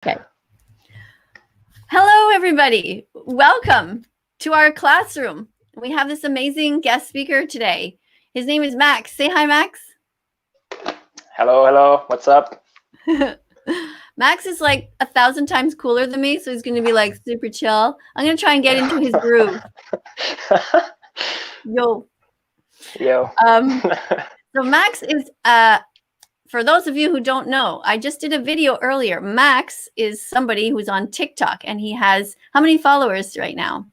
Okay. Hello, everybody. Welcome to our classroom. We have this amazing guest speaker today. His name is Max. Say hi, Max. Hello, hello. What's up? Max is like 1,000 times cooler than me, so he's going to be like super chill. I'm going to try and get into his groove. Yo. So Max is, for those of you who don't know, I just did a video earlier. Max is somebody who's on TikTok, and he has how many followers right now?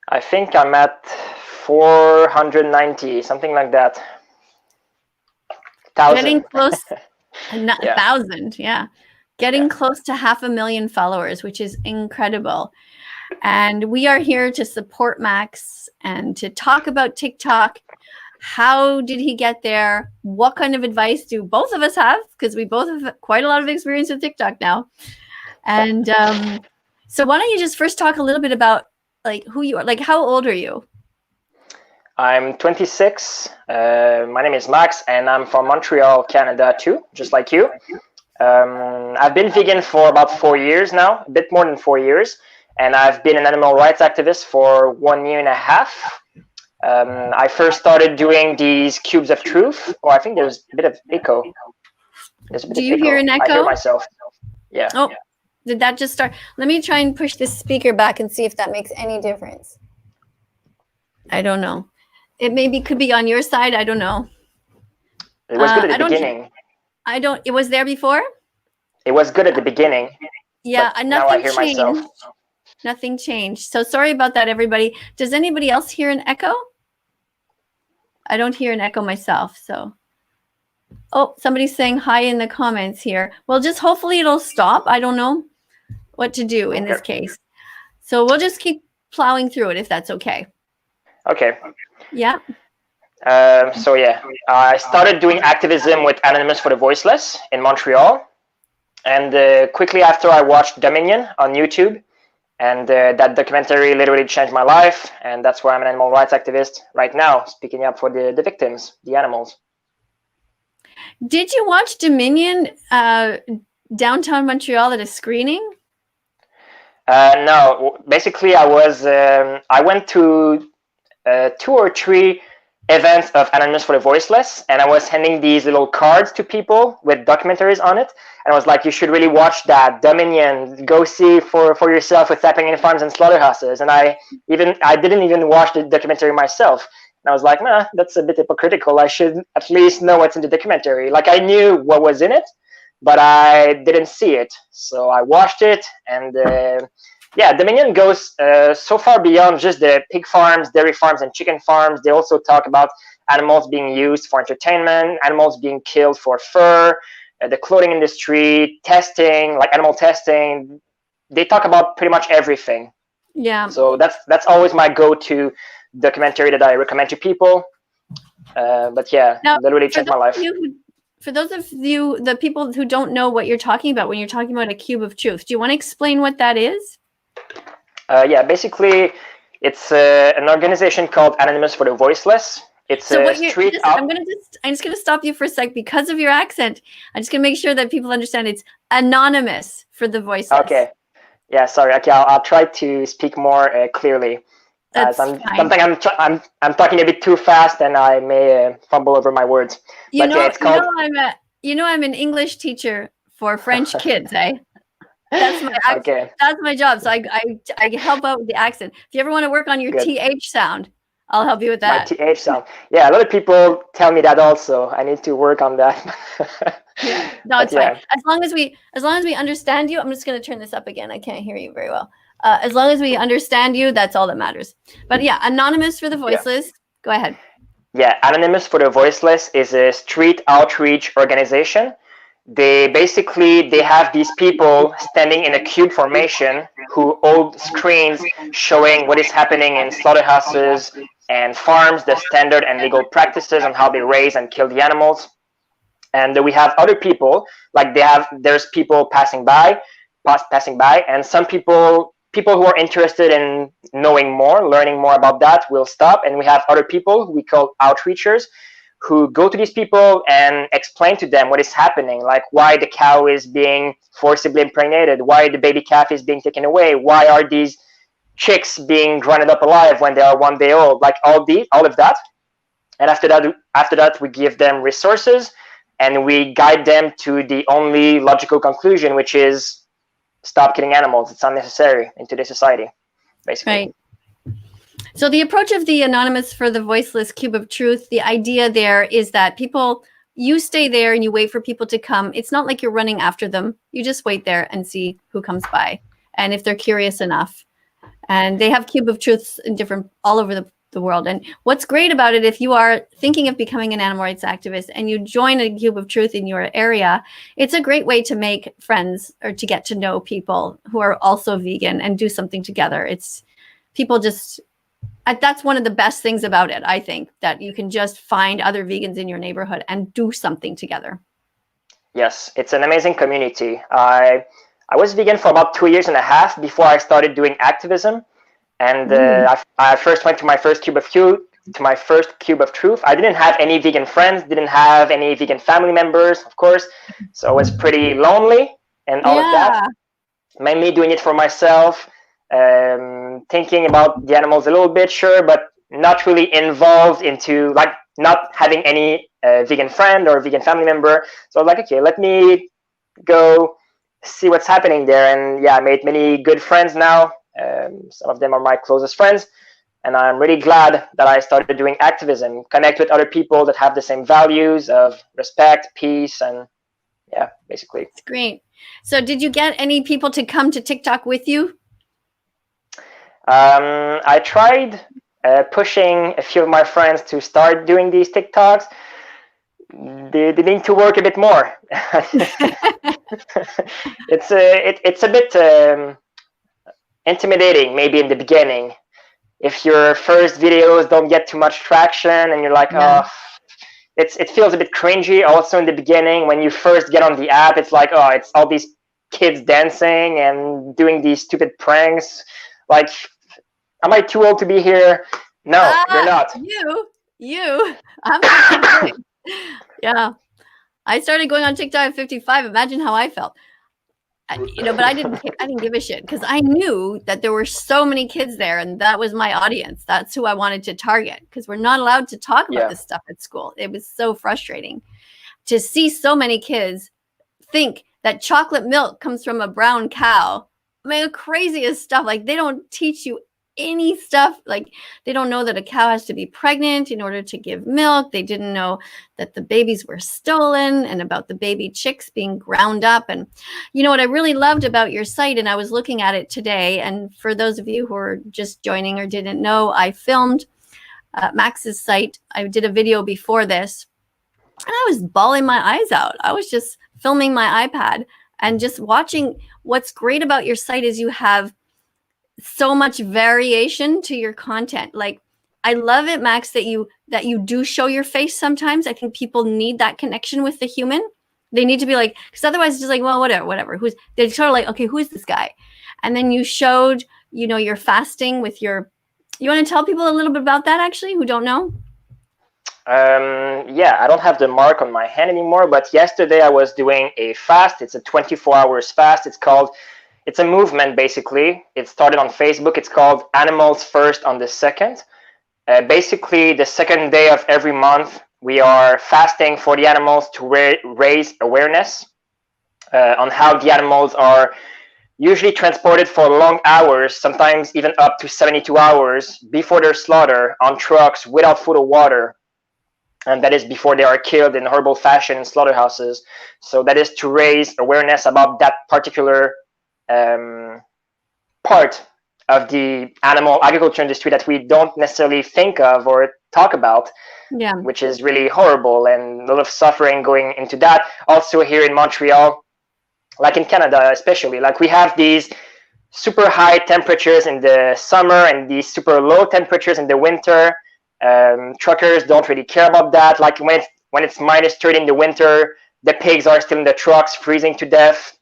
I think I'm at 490, something like that. 1,000. Getting close, 1,000, yeah. Getting close to 500,000 followers, which is incredible. And we are here to support Max and to talk about TikTok. How did he get there? What kind of advice do both of us have? Because we both have quite a lot of experience with TikTok now. And so why don't you just first talk a little bit about like who you are, like how old are you? I'm 26. My name is Max, and I'm from Montreal, Canada too, just like you. I've been vegan for about 4 years now, a bit more than 4 years. And I've been an animal rights activist for 1.5 years. I first started doing these cubes of truth. Oh, I think there's a bit of echo. Do you hear an echo? I hear myself. Yeah. Oh, did that just start? Let me try and push this speaker back and see if that makes any difference. I don't know. It maybe could be on your side. I don't know. It was good at the beginning. It was there before? It was good at the beginning. Yeah, now I hear myself. Nothing changed. So sorry about that, everybody. Does anybody else hear an echo? I don't hear an echo myself, so. Oh, somebody's saying hi in the comments here. Well, just hopefully it'll stop. I don't know what to do in this case. So we'll just keep plowing through it if that's okay. Okay. Yeah. So yeah, I started doing activism with Activism for the Voiceless in Montreal. And quickly after I watched Dominion on YouTube. And that documentary literally changed my life. And that's why I'm an animal rights activist right now, speaking up for the victims, the animals. Did you watch Dominion downtown Montreal at a screening? No, basically I went to 2 or 3 events of Anonymous for the Voiceless, and I was handing these little cards to people with documentaries on it, and I was like, you should really watch that Dominion, go see for yourself what's happening in farms and slaughterhouses. And I didn't even watch the documentary myself, and I was like, nah, that's a bit hypocritical. I should at least know what's in the documentary. Like, I knew what was in it, but I didn't see it, so I watched it. And yeah, Dominion goes so far beyond just the pig farms, dairy farms, and chicken farms. They also talk about animals being used for entertainment, animals being killed for fur, the clothing industry, testing, like animal testing. They talk about pretty much everything. Yeah. So that's always my go-to documentary that I recommend to people. But yeah, now, that really changed my life. For those of you, the people who don't know what you're talking about when you're talking about a cube of truth, do you want to explain what that is? Yeah, basically, it's an organization called Anonymous for the Voiceless. It's a street out. I'm just gonna stop you for a sec because of your accent. I'm just gonna make sure that people understand it's Anonymous for the Voiceless. Okay. Yeah, sorry. Okay, I'll try to speak more clearly. That's fine. I'm talking a bit too fast, and I may fumble over my words. I'm an English teacher for French kids, eh? That's my accent. Okay. That's my job. So I help out with the accent. If you ever want to work on your TH sound, I'll help you with that. My TH sound. Yeah, a lot of people tell me that also. I need to work on that. Yeah. No, it's fine. As long as we understand you, I'm just going to turn this up again. I can't hear you very well. As long as we understand you, that's all that matters. But yeah, Anonymous for the Voiceless. Go ahead. Yeah, Anonymous for the Voiceless is a street outreach organization. They have these people standing in a cube formation who hold screens showing what is happening in slaughterhouses and farms, the standard and legal practices on how they raise and kill the animals. And we have other people, like there's people passing by, and some people who are interested in knowing more, learning more about that will stop. And we have other people we call outreachers who go to these people and explain to them what is happening, like why the cow is being forcibly impregnated, why the baby calf is being taken away, why are these chicks being grounded up alive when they are 1 day old, like all of that. And after that, we give them resources and we guide them to the only logical conclusion, which is stop killing animals. It's unnecessary in today's society, basically. Right. So the approach of the Anonymous for the Voiceless Cube of Truth, the idea there is that you stay there and you wait for people to come. It's not like you're running after them. You just wait there and see who comes by and if they're curious enough. And they have Cube of Truths in all over the world. And what's great about it, if you are thinking of becoming an animal rights activist and you join a Cube of Truth in your area, it's a great way to make friends or to get to know people who are also vegan and do something together. That's one of the best things about it, I think, that you can just find other vegans in your neighborhood and do something together. Yes, it's an amazing community. I was vegan for about 2.5 years before I started doing activism. And I first went to my first Cube of Truth. I didn't have any vegan friends, didn't have any vegan family members, of course. So I was pretty lonely and all of that. Mainly doing it for myself, thinking about the animals a little bit, sure, but not really involved into, like, not having any vegan friend or vegan family member. So I was like, okay, let me go see what's happening there. And yeah, I made many good friends now. Some of them are my closest friends, and I'm really glad that I started doing activism, connect with other people that have the same values of respect, peace, and yeah, basically. It's great. So did you get any people to come to TikTok with you? I tried pushing a few of my friends to start doing these TikToks. They need to work a bit more. It's a bit intimidating maybe in the beginning if your first videos don't get too much traction and you're like, it feels a bit cringy also in the beginning when you first get on the app. It's like, it's all these kids dancing and doing these stupid pranks. Like, am I too old to be here? No, you're not. You I'm 56. Yeah, I started going on TikTok at 55. Imagine how I felt. But I didn't give a shit because I knew that there were so many kids there and that was my audience. That's who I wanted to target because we're not allowed to talk about this stuff at school. It was so frustrating to see so many kids think that chocolate milk comes from a brown cow. I mean, the craziest stuff. Like, they don't teach you any stuff. Like, they don't know that a cow has to be pregnant in order to give milk. They didn't know that the babies were stolen and about the baby chicks being ground up. And what I really loved about your site, and I was looking at it today, and for those of you who are just joining or didn't know, I filmed Max's site. I did a video before this and I was bawling my eyes out. I was just filming my iPad and just watching. What's great about your site is you have so much variation to your content. Like, I love it, Max, that you do show your face sometimes. I think people need that connection with the human. They need to be like, because otherwise it's just like, well, whatever. They're sort of like, okay, who's this guy? And then you showed, your fasting with you want to tell people a little bit about that, actually, who don't know? Yeah, I don't have the mark on my hand anymore, but yesterday I was doing a fast. It's a 24 hours fast. It's a movement, basically. It started on Facebook. It's called Animals First on the 2nd. Basically, the second day of every month, we are fasting for the animals to raise awareness on how the animals are usually transported for long hours, sometimes even up to 72 hours before their slaughter on trucks without food or water. And that is before they are killed in horrible fashion in slaughterhouses. So that is to raise awareness about that particular part of the animal agriculture industry that we don't necessarily think of or talk about, which is really horrible, and a lot of suffering going into that. Also here in Montreal, like in Canada especially, like we have these super high temperatures in the summer and these super low temperatures in the winter. Truckers don't really care about that. Like when it's -30 in the winter, the pigs are still in the trucks freezing to death.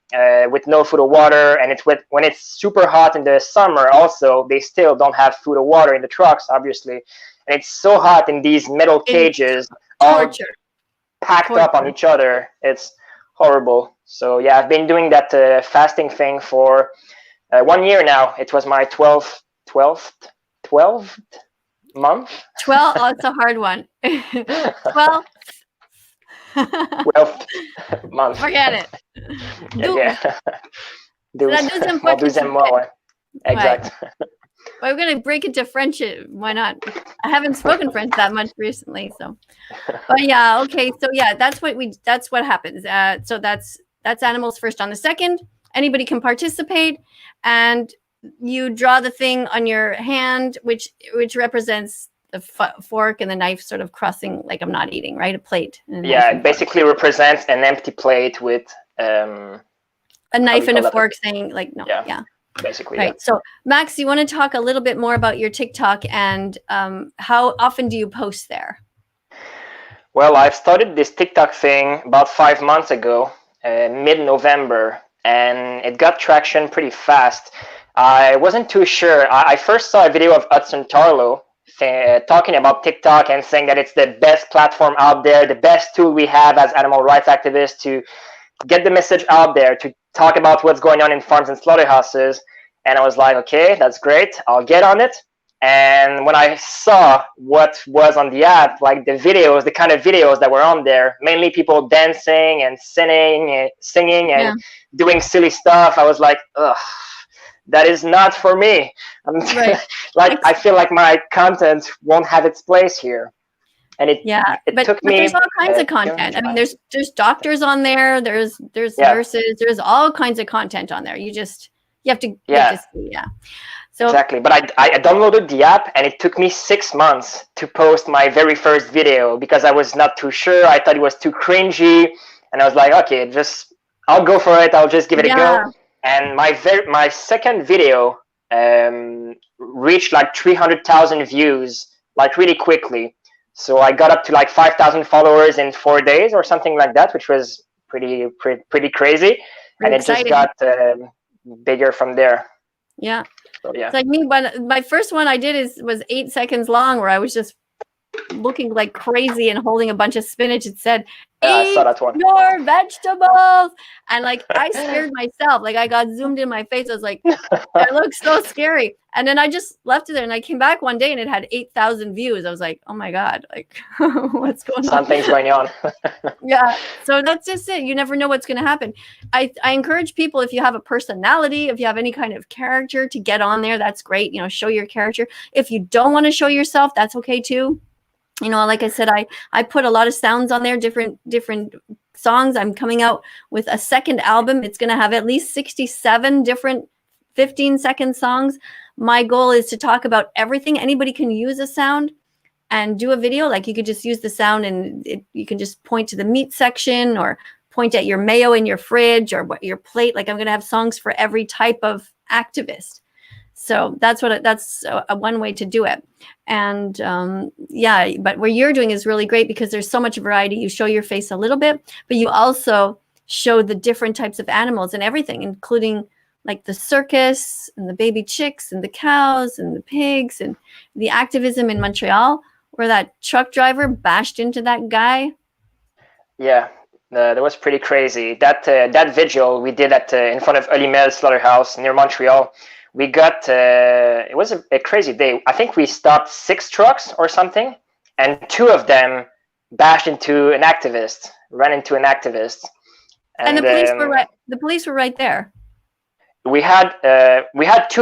with no food or water, and when it's super hot in the summer also, they still don't have food or water in the trucks, obviously, and it's so hot in these metal cages, all packed up on each other. It's horrible. So yeah, I've been doing that fasting thing for 1 year now. It was my 12th month. 12. Oh, it's a hard one. 12. 12th month. Forget it. Yeah. Deuxième mois, ouais. Exact. Well, we're going to break it to French. Why not? I haven't spoken French that much recently, so. But yeah, okay. So yeah, that's what happens. So that's animals first. On the second, anybody can participate, and you draw the thing on your hand, which represents the fork and the knife sort of crossing, like I'm not eating, right? A plate. Yeah, it basically represents an empty plate with a knife and a fork saying like no. Yeah. Basically, right. So Max, you want to talk a little bit more about your TikTok and how often do you post there? Well, I've started this TikTok thing about 5 months ago, mid-November, and it got traction pretty fast. I wasn't too sure. I first saw a video of Hudson Tarlow talking about TikTok and saying that it's the best platform out there, the best tool we have as animal rights activists to get the message out there, to talk about what's going on in farms and slaughterhouses. And I was like, okay, that's great. I'll get on it. And when I saw what was on the app, like the videos, the kind of videos that were on there, mainly people dancing and singing and doing silly stuff, I was like, ugh, that is not for me. Right. Like, I feel like my content won't have its place here. And it took me. But there's all kinds of content. I mean, there's doctors on there. There's nurses. There's all kinds of content on there. You have to see. So exactly. But I downloaded the app, and it took me 6 months to post my very first video because I was not too sure. I thought it was too cringy, and I was like, okay, I'll go for it. I'll just give it a go. And my second video reached like 300,000 views, like really quickly. So I got up to like 5,000 followers in 4 days or something like that, which was pretty crazy. And it just got bigger from there. Yeah. So, yeah. It's like me, but my first one I did was 8 seconds long, where I was just looking like crazy and holding a bunch of spinach. It said, I saw that one. Your vegetables. And like, I scared myself. Like I got zoomed in my face. I was like, that looks so scary. And then I just left it there, and I came back one day and it had 8,000 views. I was like, oh my God, like what's going on? Something's going on. Yeah. So that's just it. You never know what's going to happen. I encourage people, if you have a personality, if you have any kind of character, to get on there. That's great. Show your character. If you don't want to show yourself, that's okay too. Like I said, I put a lot of sounds on there, different songs. I'm coming out with a second album. It's going to have at least 67 different 15-second songs. My goal is to talk about everything. Anybody can use a sound and do a video. Like you could just use the sound, and you can just point to the meat section or point at your mayo in your fridge or your plate. Like I'm going to have songs for every type of activist. So that's a one way to do it. And but what you're doing is really great because there's so much variety. You show your face a little bit, but you also show the different types of animals and everything, including like the circus and the baby chicks and the cows and the pigs and the activism in Montreal, where that truck driver bashed into that guy. Yeah, that was pretty crazy. That vigil we did in front of Olimel Slaughterhouse near Montreal. We got, it was a crazy day. I think we stopped 6 trucks or something, and 2 of them bashed into an activist, ran into an activist. And the police were right. The police were right there. We had 2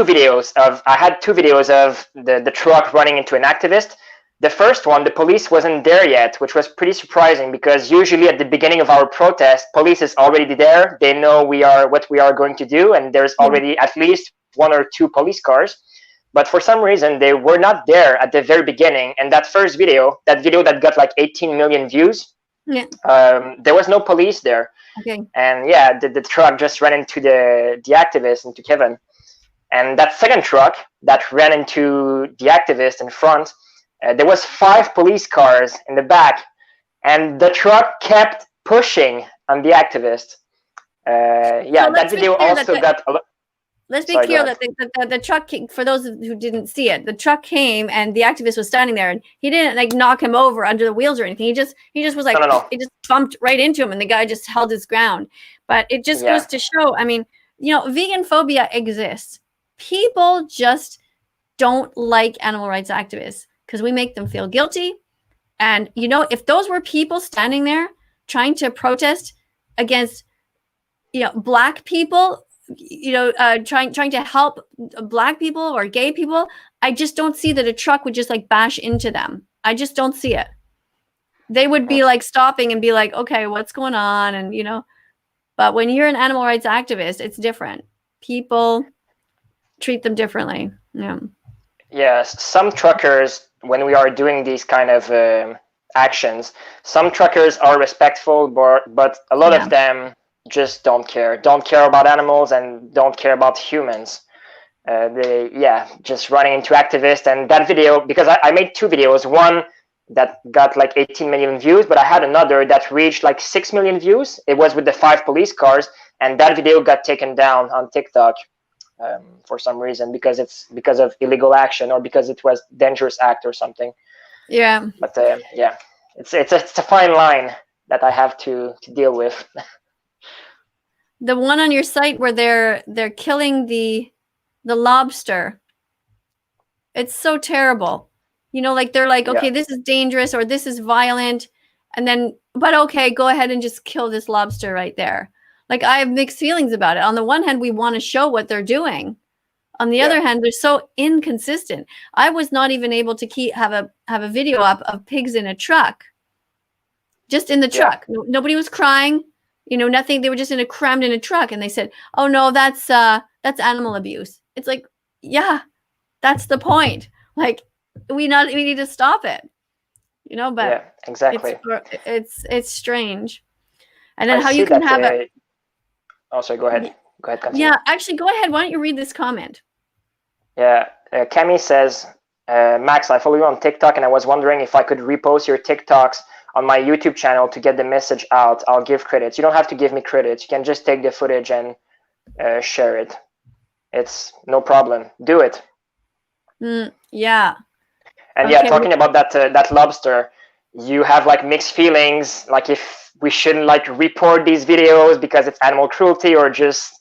videos of. I had 2 videos of the truck running into an activist. The first one, the police wasn't there yet, which was pretty surprising because usually at the beginning of our protest, police is already there. They know what we are going to do, and there's already at least 1 or 2 police cars. But for some reason, they were not there at the very beginning. And that first video, that got like 18 million views, there was no police there. Okay. And the truck just ran into the activist, into Kevin. And that second truck that ran into the activist in front, there was 5 police cars in the back, and the truck kept pushing on the activist. Yeah, So that video also got a lot. Let's be clear that the truck came, for those who didn't see it, the truck came and the activist was standing there, and he didn't like knock him over under the wheels or anything. He just was like, No. it just bumped right into him, and the guy just held his ground. But it just goes to show, I mean, you know, vegan phobia exists. People just don't like animal rights activists because we make them feel guilty. And, you know, if those were people standing there trying to protest against, you know, Black people, you know, trying to help Black people or gay people, I just don't see that a truck would just like bash into them. I just don't see it. They would be like stopping and be like, okay, what's going on? And, you know, but when you're an animal rights activist, it's different. People treat them differently. Yeah. Yes, some truckers, when we are doing these kind of actions, some truckers are respectful, but a lot of them just don't care about animals and don't care about humans. They just running into activists. And that video, because I made 2 videos, one that got like 18 million views, but I had another that reached like 6 million views. It was with the 5 police cars, and that video got taken down on TikTok for some reason, because of illegal action or because it was dangerous act or something. Yeah. But it's a fine line that I have to deal with. The one on your site where they're killing the lobster. It's so terrible. You know, like they're like, okay, this is dangerous or this is violent. And then, but okay, go ahead and just kill this lobster right there. Like, I have mixed feelings about it. On the one hand, we want to show what they're doing. On the other hand, they're so inconsistent. I was not even able to have a video up of pigs in a truck. Just in the truck. Nobody was crying. You know, nothing. They were just crammed in a truck, and they said, "Oh no, that's animal abuse." It's like, yeah, that's the point. Like, we need to stop it. You know, but exactly. It's strange. And then how you can have it. Oh, sorry. Go ahead. Continue. Yeah, actually, go ahead. Why don't you read this comment? Yeah, Cami says, Max, I follow you on TikTok, and I was wondering if I could repost your TikToks on my YouTube channel to get the message out. I'll give credits. You don't have to give me credits. You can just take the footage and share it. It's no problem. Do it. Yeah. And talking about that lobster, you have like mixed feelings, like if we shouldn't like report these videos because it's animal cruelty or just.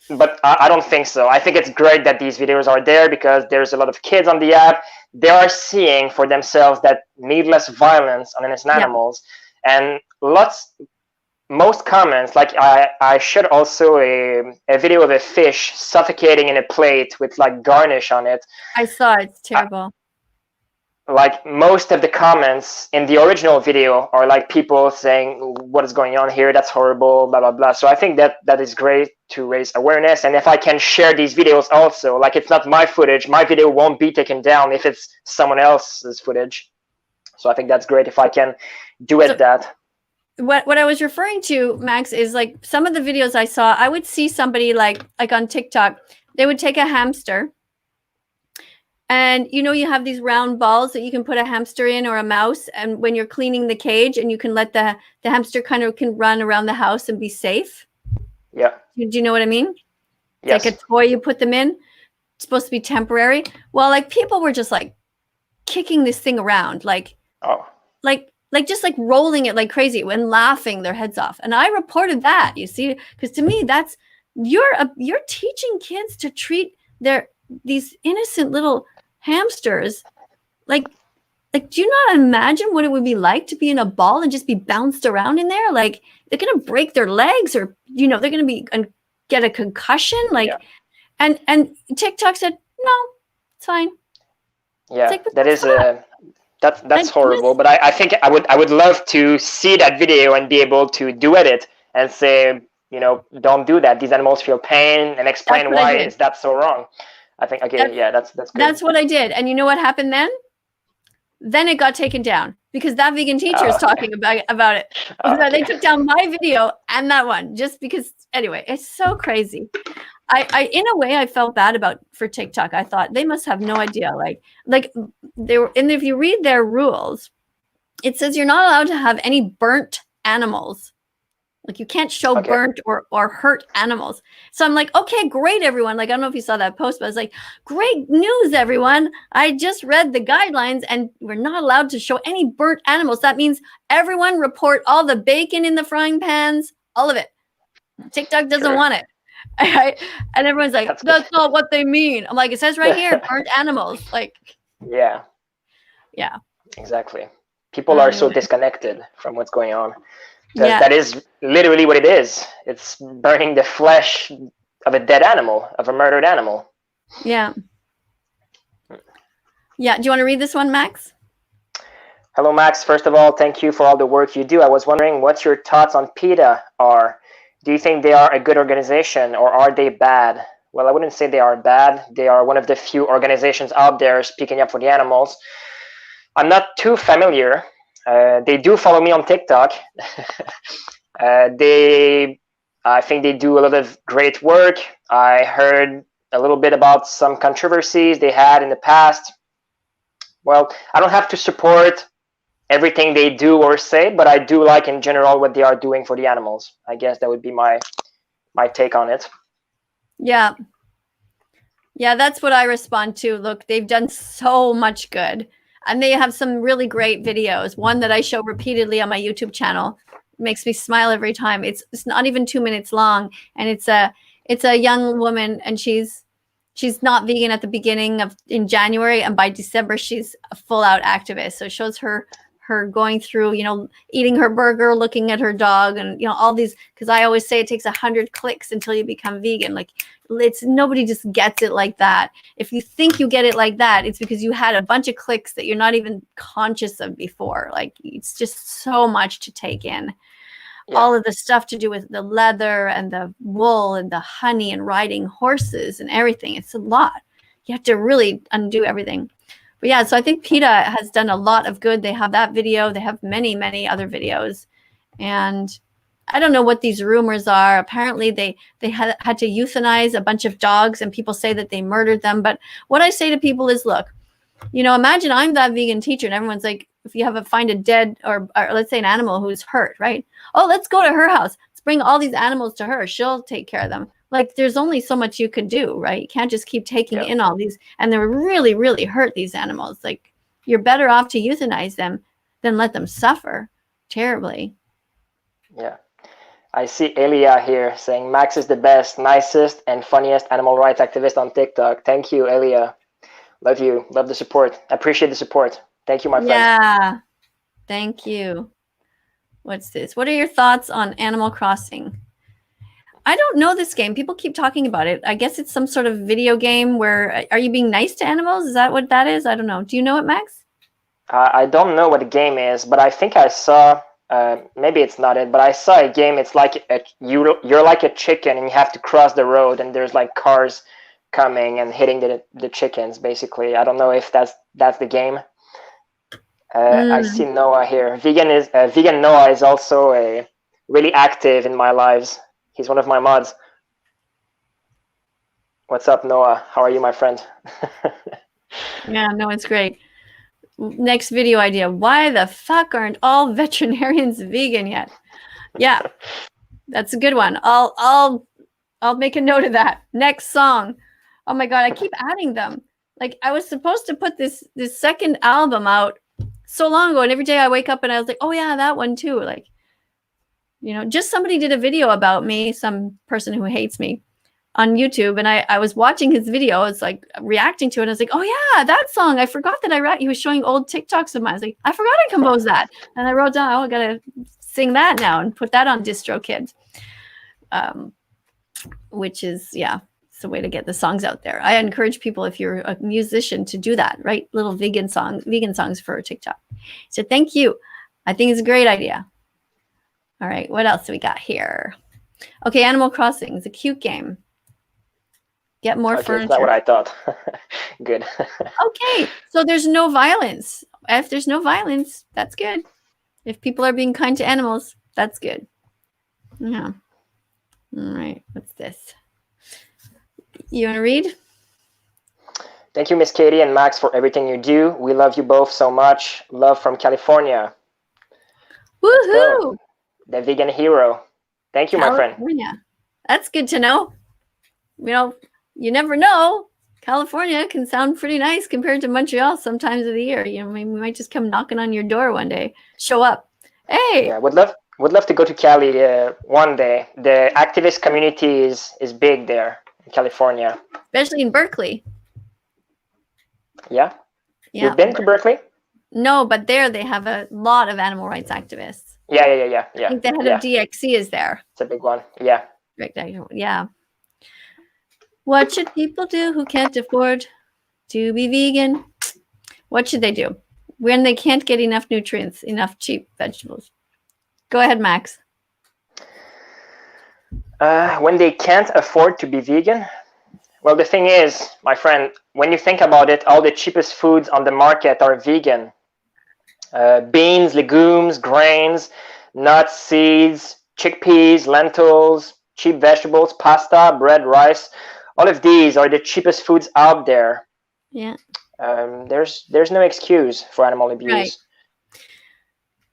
But I don't think so. I think it's great that these videos are there because there's a lot of kids on the app. They are seeing for themselves that needless violence on innocent animals. And most comments, like I shared also a video of a fish suffocating in a plate with like garnish on it. I saw it. It's terrible. Like most of the comments in the original video are like people saying, what is going on here? That's horrible, blah, blah, blah. So I think that is great to raise awareness. And if I can share these videos also, like it's not my footage, my video won't be taken down if it's someone else's footage. So I think that's great if I can do that. What I was referring to, Max, is like some of the videos I saw, I would see somebody like on TikTok, they would take a hamster. And, you know, you have these round balls that you can put a hamster in or a mouse. And when you're cleaning the cage, and you can let the hamster can run around the house and be safe. Yeah. Do you know what I mean? Yes. Like a toy you put them in. It's supposed to be temporary. Well, like people were just like kicking this thing around, like just like rolling it like crazy and laughing their heads off. And I reported that, you see, because to me, that's you're teaching kids to treat these innocent little hamsters like do you not imagine what it would be like to be in a ball and just be bounced around in there? Like they're gonna break their legs, or you know, they're gonna be get a concussion. Like and TikTok said no, it's fine. Yeah, like, that is that's horrible. But I think I would love to see that video and be able to duet it and say, you know, don't do that. These animals feel pain, and explain why is that so wrong. I think that's good. That's what I did. And you know what happened then? Then it got taken down because that vegan teacher is talking about it. They took down my video and that one just because. Anyway, it's so crazy. I in a way I felt bad for TikTok. I thought they must have no idea. Like they were, and if you read their rules, it says you're not allowed to have any burnt animals Like you can't show Okay. burnt or hurt animals. So I'm like, okay, great, everyone. Like, I don't know if you saw that post, but I was like, great news, everyone. I just read the guidelines and we're not allowed to show any burnt animals. That means everyone report all the bacon in the frying pans, all of it. TikTok doesn't Sure. want it. And everyone's like, that's not what they mean. I'm like, it says right here, burnt animals. Like, yeah. Yeah. Exactly. People are so disconnected from what's going on. Yeah. That is literally what it is. It's burning the flesh of a dead animal, of a murdered animal. Yeah. Yeah. Do you want to read this one, Max? Hello, Max. First of all, thank you for all the work you do. I was wondering what your thoughts on PETA are. Do you think they are a good organization or are they bad? Well, I wouldn't say they are bad. They are one of the few organizations out there speaking up for the animals. I'm not too familiar. They do follow me on TikTok. I think they do a lot of great work. I heard a little bit about some controversies they had in the past. Well, I don't have to support everything they do or say, but I do like in general what they are doing for the animals. I guess that would be my take on it. Yeah. Yeah, that's what I respond to. Look, they've done so much good. And they have some really great videos. One that I show repeatedly on my YouTube channel. It makes me smile every time. It's not even 2 minutes long. And it's a young woman, and she's not vegan at the beginning in January, and by December she's a full-out activist. So it shows her going through, eating her burger, looking at her dog, and all these, because I always say it takes 100 clicks until you become vegan. Like, nobody just gets it like that. If you think you get it like that, it's because you had a bunch of clicks that you're not even conscious of before. Like, it's just so much to take in. Yeah. All of the stuff to do with the leather and the wool and the honey and riding horses and everything. It's a lot. You have to really undo everything. But yeah, so I think PETA has done a lot of good. They have that video. They have many, many other videos. And I don't know what these rumors are. Apparently they had to euthanize a bunch of dogs, and people say that they murdered them. But what I say to people is, look, imagine I'm that vegan teacher and everyone's like, if you find a dead or let's say an animal who's hurt, right? Oh, let's go to her house. Let's bring all these animals to her. She'll take care of them. Like, there's only so much you could do, right? You can't just keep taking in all these, and they're really, really hurt, these animals. Like, you're better off to euthanize them than let them suffer terribly. Yeah. I see Elia here saying Max is the best, nicest, and funniest animal rights activist on TikTok. Thank you, Elia. Love you. Love the support. Appreciate the support. Thank you, my friend. Yeah. Thank you. What's this? What are your thoughts on Animal Crossing? I don't know this game. People keep talking about it. I guess it's some sort of video game where, are you being nice to animals? Is that what that is? I don't know. Do you know it, Max? I don't know what the game is, but I think I saw, maybe it's not it, but I saw a game. It's like you're like a chicken and you have to cross the road and there's like cars coming and hitting the chickens, basically. I don't know if that's the game. I see Noah here. Vegan Noah is also really active in my lives. He's one of my mods. What's up, Noah? How are you, my friend? Yeah, no, it's great. Next video idea. Why the fuck aren't all veterinarians vegan yet? Yeah, that's a good one. I'll make a note of that. Next song. Oh my God, I keep adding them. Like, I was supposed to put this second album out so long ago, and every day I wake up and I was like, oh yeah, that one too. Like, just somebody did a video about me, some person who hates me, on YouTube, and I was watching his video. I was like reacting to it. I was like, oh yeah, that song. I forgot that he was showing old TikToks of mine. I was like, I forgot I composed that. And I wrote down, oh, I gotta sing that now and put that on DistroKid. Which is, yeah, it's the way to get the songs out there. I encourage people, if you're a musician, to do that, write little vegan songs for TikTok. So thank you. I think it's a great idea. All right, what else do we got here? Okay, Animal Crossing is a cute game. Get more furniture. That's not what I thought. Good. Okay, so there's no violence. If there's no violence, that's good. If people are being kind to animals, that's good. Yeah. All right, what's this? You want to read? Thank you, Miss Katie and Max, for everything you do. We love you both so much. Love from California. Woohoo! The vegan hero. Thank you, my friend. California. That's good to know. You never know. California can sound pretty nice compared to Montreal sometimes of the year. We might just come knocking on your door one day. Show up. Hey. Yeah, would love to go to Cali one day. The activist community is big there in California, especially in Berkeley. Yeah. You've been to Berkeley? No, but there they have a lot of animal rights activists. Yeah. I think the head of DXC is there. It's a big one. Yeah. Yeah. What should people do who can't afford to be vegan? What should they do when they can't get enough nutrients, enough cheap vegetables? Go ahead, Max. When they can't afford to be vegan? Well, the thing is, my friend, when you think about it, all the cheapest foods on the market are vegan. Beans, legumes, grains, nuts, seeds, chickpeas, lentils, cheap vegetables, pasta, bread, rice. All of these are the cheapest foods out there. Yeah. There's no excuse for animal abuse. Right.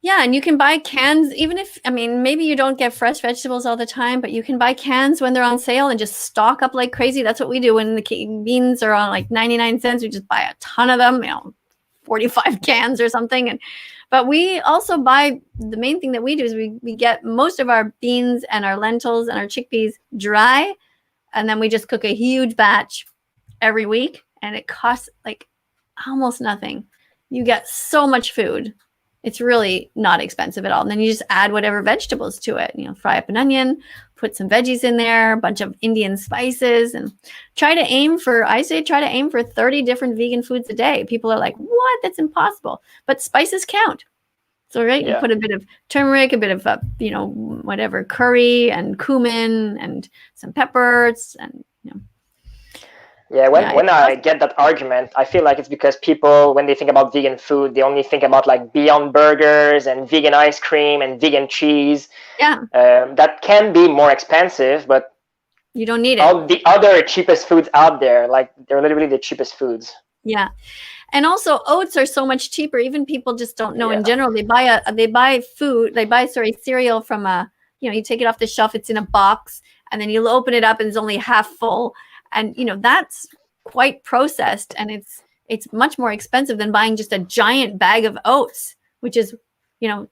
Yeah, and you can buy cans, even if, maybe you don't get fresh vegetables all the time, but you can buy cans when they're on sale and just stock up like crazy. That's what we do when the beans are on like 99 cents. We just buy a ton of them, 45 cans or something. But we also buy, the main thing that we do is we get most of our beans and our lentils and our chickpeas dry, and then we just cook a huge batch every week, and it costs like almost nothing. You get so much food. It's really not expensive at all. And then you just add whatever vegetables to it. Fry up an onion, put some veggies in there, a bunch of Indian spices, and try to aim for 30 different vegan foods a day. People are like, what? That's impossible. But spices count. So, right, you put a bit of turmeric, a bit of, whatever, curry and cumin and some peppers and, Yeah, when I get that argument, I feel like it's because people, when they think about vegan food, they only think about like Beyond Burgers and vegan ice cream and vegan cheese. Yeah. That can be more expensive, but you don't need it. All the other cheapest foods out there, like they're literally the cheapest foods. Yeah. And also oats are so much cheaper. Even people just don't know in general. They buy cereal from you take it off the shelf, it's in a box, and then you'll open it up and it's only half full. And, that's quite processed, and it's much more expensive than buying just a giant bag of oats, which is,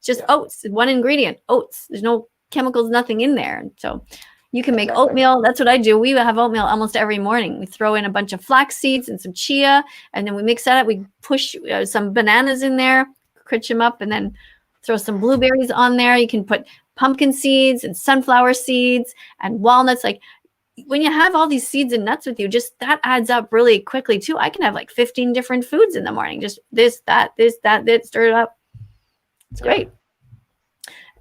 just oats, one ingredient, oats. There's no chemicals, nothing in there. And so you can make oatmeal. That's what I do. We have oatmeal almost every morning. We throw in a bunch of flax seeds and some chia, and then we mix that up. We push some bananas in there, crunch them up, and then throw some blueberries on there. You can put pumpkin seeds and sunflower seeds and walnuts. Like, when you have all these seeds and nuts with you, just that adds up really quickly too. I can have like 15 different foods in the morning. Just this, that, stir it up. It's great.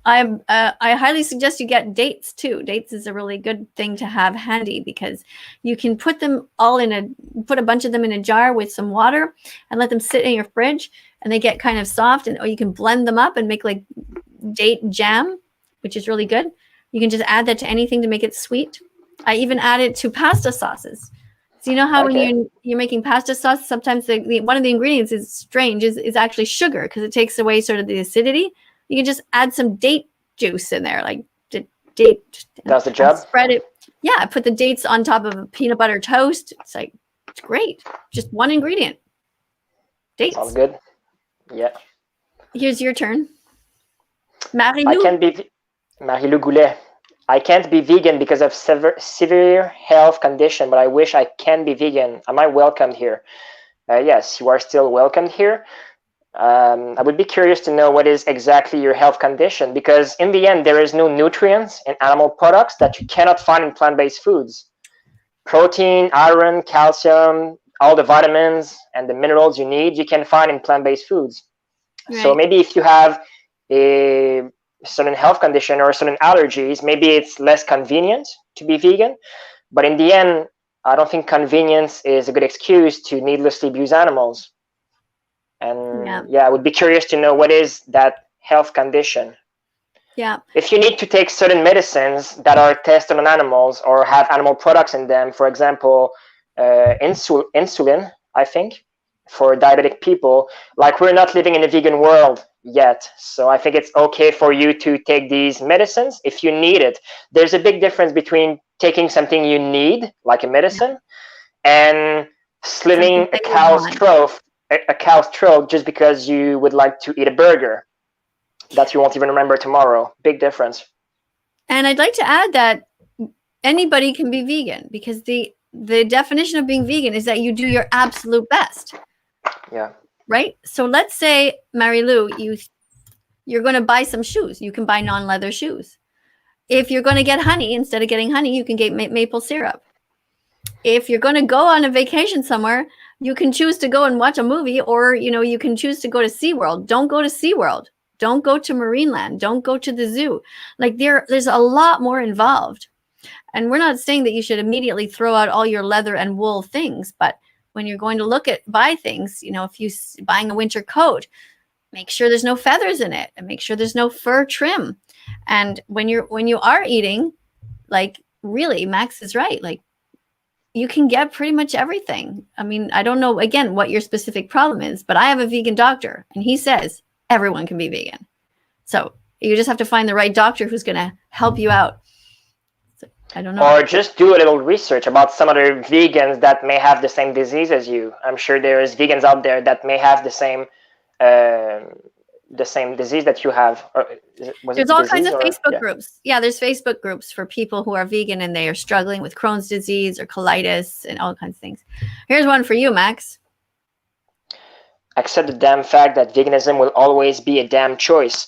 I highly suggest you get dates too. Dates is a really good thing to have handy because you can put them all put a bunch of them in a jar with some water and let them sit in your fridge, and they get kind of soft, or you can blend them up and make like date jam, which is really good. You can just add that to anything to make it sweet. I even add it to pasta sauces. So you know how when you're making pasta sauce, sometimes one of the ingredients is strange, is actually sugar, because it takes away sort of the acidity. You can just add some date juice in there, like date. Does the job? Spread it. Yeah, put the dates on top of a peanut butter toast. It's great. Just one ingredient. Dates. Sounds good. Yeah. Here's your turn. Marie-Lou. Marie-Lou Goulet. I can't be vegan because of severe health condition, but I wish I can be vegan. Am I welcomed here? Yes, you are still welcomed here. I would be curious to know what is exactly your health condition, because in the end, there is no nutrients in animal products that you cannot find in plant-based foods. Protein, iron, calcium, all the vitamins and the minerals you need, you can find in plant-based foods. Right. So maybe if you have a certain health condition or certain allergies, maybe it's less convenient to be vegan. But in the end, I don't think convenience is a good excuse to needlessly abuse animals. And I would be curious to know what is that health condition. Yeah. If you need to take certain medicines that are tested on animals or have animal products in them, for example, insulin, I think, for diabetic people. Like, we're not living in a vegan world yet, so I think it's okay for you to take these medicines if you need it. There's a big difference between taking something you need, like a medicine, and slitting a cow's throat just because you would like to eat a burger that you won't even remember tomorrow. Big difference. And I'd like to add that anybody can be vegan, because the definition of being vegan is that you do your absolute best. Yeah. Right? So let's say, Marie-Lou, you're going to buy some shoes. You can buy non-leather shoes. If you're going to get honey, instead of getting honey, you can get maple syrup. If you're going to go on a vacation somewhere, you can choose to go and watch a movie, or, you can choose to go to SeaWorld. Don't go to SeaWorld. Don't go to Marineland. Don't go to the zoo. Like, there's a lot more involved. And we're not saying that you should immediately throw out all your leather and wool things, but when you're going to buy things, if you're buying a winter coat, make sure there's no feathers in it, and make sure there's no fur trim. And when you are eating, like, really, Max is right. Like, you can get pretty much everything. I mean, I don't know, again, what your specific problem is, but I have a vegan doctor, and he says everyone can be vegan. So you just have to find the right doctor who's going to help you out. So, I don't know. Or just do a little research about some other vegans that may have the same disease as you. I'm sure there's vegans out there that may have the same disease that you have. There's all kinds of Facebook groups. Yeah, there's Facebook groups for people who are vegan and they are struggling with Crohn's disease or colitis and all kinds of things. Here's one for you, Max. Accept the damn fact that veganism will always be a damn choice.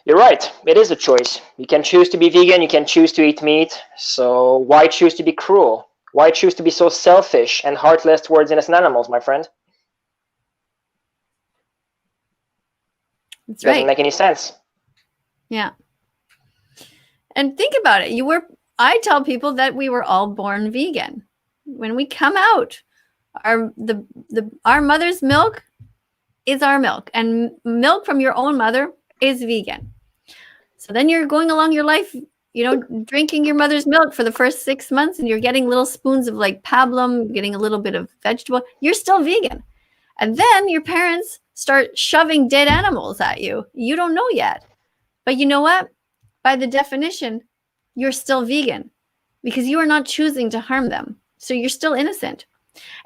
You're right. It is a choice. You can choose to be vegan. You can choose to eat meat. So why choose to be cruel? Why choose to be so selfish and heartless towards innocent animals, my friend? That's right. Doesn't make any sense. Yeah. And think about it. I tell people that we were all born vegan. When we come out, our mother's milk is our milk, and milk from your own mother is vegan. So then you're going along your life, drinking your mother's milk for the first 6 months, and you're getting little spoons of like pablum, getting a little bit of vegetable. You're still vegan. And then your parents start shoving dead animals at you. You don't know yet. But you know what? By the definition, you're still vegan because you are not choosing to harm them. So you're still innocent.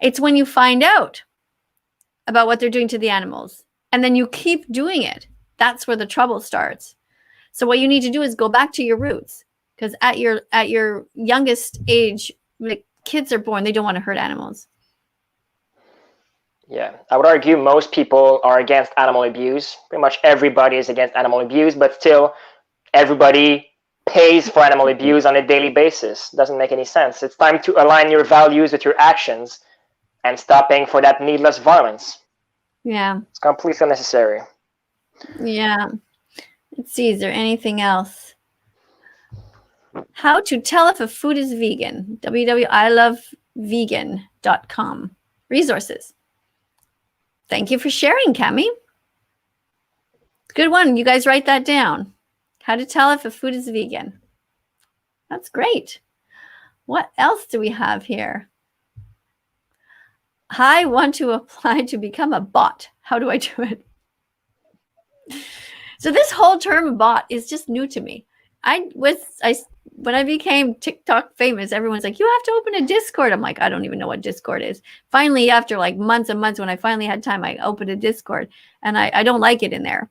It's when you find out about what they're doing to the animals and then you keep doing it, that's where the trouble starts. So what you need to do is go back to your roots, because at your youngest age, like, kids are born, they don't want to hurt animals. Yeah, I would argue most people are against animal abuse. Pretty much everybody is against animal abuse, but still everybody pays for animal abuse on a daily basis. Doesn't make any sense. It's time to align your values with your actions and stop paying for that needless violence. Yeah. It's completely unnecessary. Yeah. Let's see, is there anything else? How to tell if a food is vegan. www.ilovevegan.com. Resources. Thank you for sharing, Cami. Good one. You guys write that down. How to tell if a food is vegan. That's great. What else do we have here? I want to apply to become a bot. How do I do it? So this whole term bot is just new to me. When I became TikTok famous, everyone's like, you have to open a Discord. I'm like, I don't even know what Discord is. Finally, after like months and months, when I finally had time, I opened a Discord, and I don't like it in there.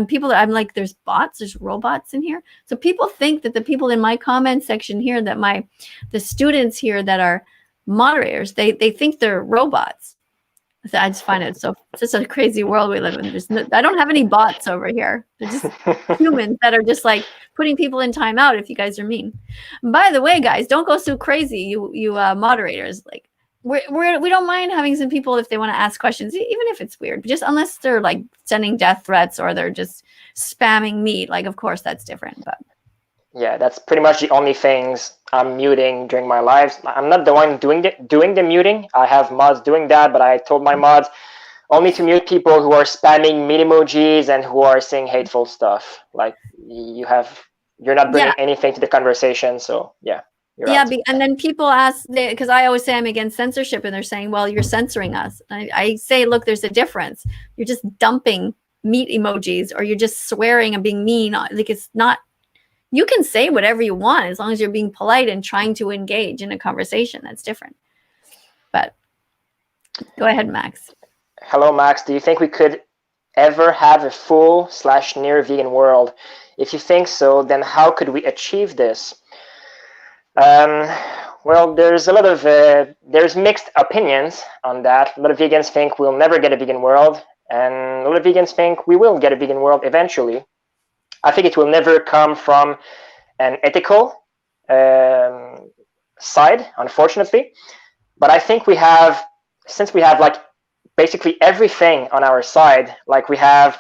People, I'm like, there's bots, there's robots in here. So people think that the people in my comment section here, that the students here that are moderators, they think they're robots. So I just find it it's just a crazy world we live in. I don't have any bots over here. They're just humans that are just like putting people in timeout if you guys are mean. By the way, guys, don't go so crazy, you moderators. Like, we don't mind having some people if they want to ask questions, even if it's weird. Just unless they're like sending death threats or they're just spamming meat. Like, of course, that's different. But yeah, that's pretty much the only things I'm muting during my lives. I'm not the one doing the muting. I have mods doing that, but I told my mods only to mute people who are spamming meat emojis and who are saying hateful stuff. Like, you're not bringing anything to the conversation. So yeah. You're Yeah, right. and then people ask, because I always say I'm against censorship, and they're saying, well, you're censoring us. I say, look, there's a difference. You're just dumping meat emojis, or you're just swearing and being mean. Like, it's not, you can say whatever you want as long as you're being polite and trying to engage in a conversation. That's different. But go ahead, Max. Hello, Max. Do you think we could ever have a full/near vegan world? If you think so, then how could we achieve this? Well, there's a lot of there's mixed opinions on that. A lot of vegans think we'll never get a vegan world, and a lot of vegans think we will get a vegan world eventually. I think it will never come from an ethical side, unfortunately. But I think since we have like basically everything on our side, like we have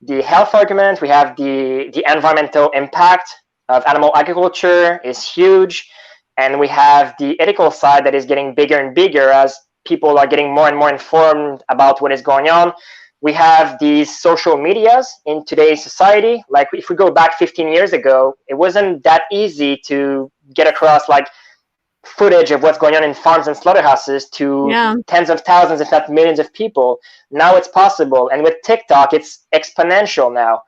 the health argument, we have the environmental impact of animal agriculture is huge, and we have the ethical side that is getting bigger and bigger as people are getting more and more informed about what is going on. We have these social medias in today's society. Like if we go back 15 years ago, it wasn't that easy to get across like footage of what's going on in farms and slaughterhouses to tens of thousands, if not millions of people. Now it's possible. And with TikTok, it's exponential now.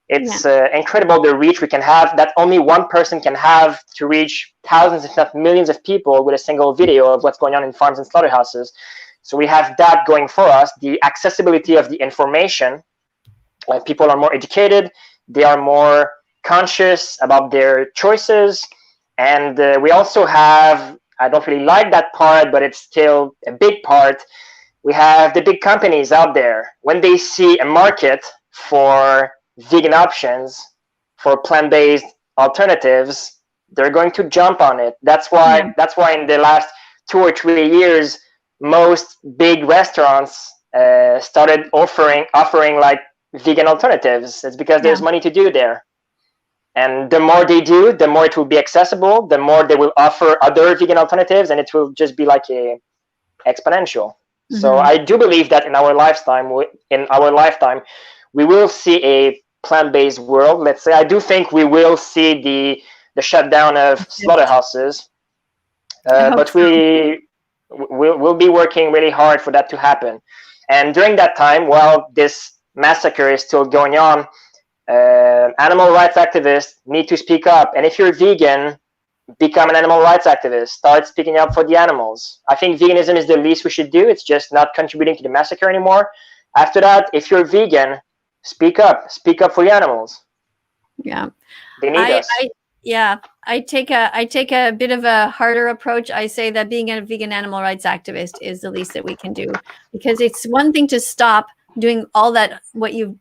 It's incredible the reach we can have that only one person can have to reach thousands, if not millions of people with a single video of what's going on in farms and slaughterhouses. So we have that going for us, the accessibility of the information. Like people are more educated, they are more conscious about their choices. And we also have, I don't really like that part, but it's still a big part. We have the big companies out there. When they see a market for vegan options, for plant-based alternatives, they're going to jump on it. That's why in the last 2 or 3 years, most big restaurants started offering like vegan alternatives. It's because there's money to do there. And the more they do, the more it will be accessible, the more they will offer other vegan alternatives, and it will just be like a exponential. So I do believe that in our lifetime, we will see a plant-based world. Let's say I do think we will see the shutdown of slaughterhouses, but we'll be working really hard for that to happen. And during that time, while this massacre is still going on, animal rights activists need to speak up. And if you're vegan, become an animal rights activist. Start speaking up for the animals. I think veganism is the least we should do. It's just not contributing to the massacre anymore. After that, if you're vegan, speak up. Speak up for the animals. Yeah. They need us. I take a bit of a harder approach. I say that being a vegan animal rights activist is the least that we can do, because it's one thing to stop doing all that, you're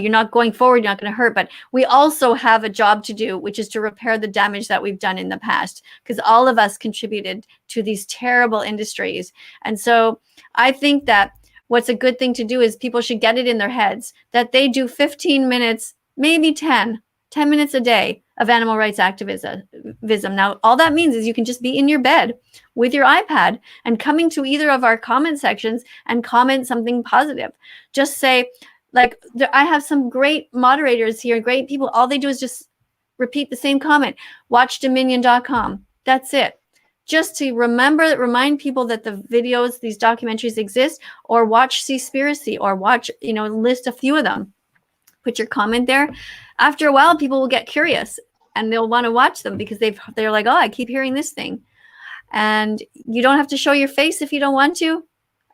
not going forward, you're not going to hurt, but we also have a job to do, which is to repair the damage that we've done in the past, because all of us contributed to these terrible industries. And so I think that what's a good thing to do is people should get it in their heads that they do 15 minutes, maybe 10 minutes a day of animal rights activism. Now, all that means is you can just be in your bed with your iPad and coming to either of our comment sections and comment something positive. Just say, like, I have some great moderators here, great people. All they do is just repeat the same comment. Watch Dominion.com. That's it. Just to remind people that the videos, these documentaries exist, or watch Seaspiracy, or watch, list a few of them. Put your comment there. After a while, people will get curious and they'll want to watch them because they're like, oh, I keep hearing this thing. And you don't have to show your face if you don't want to.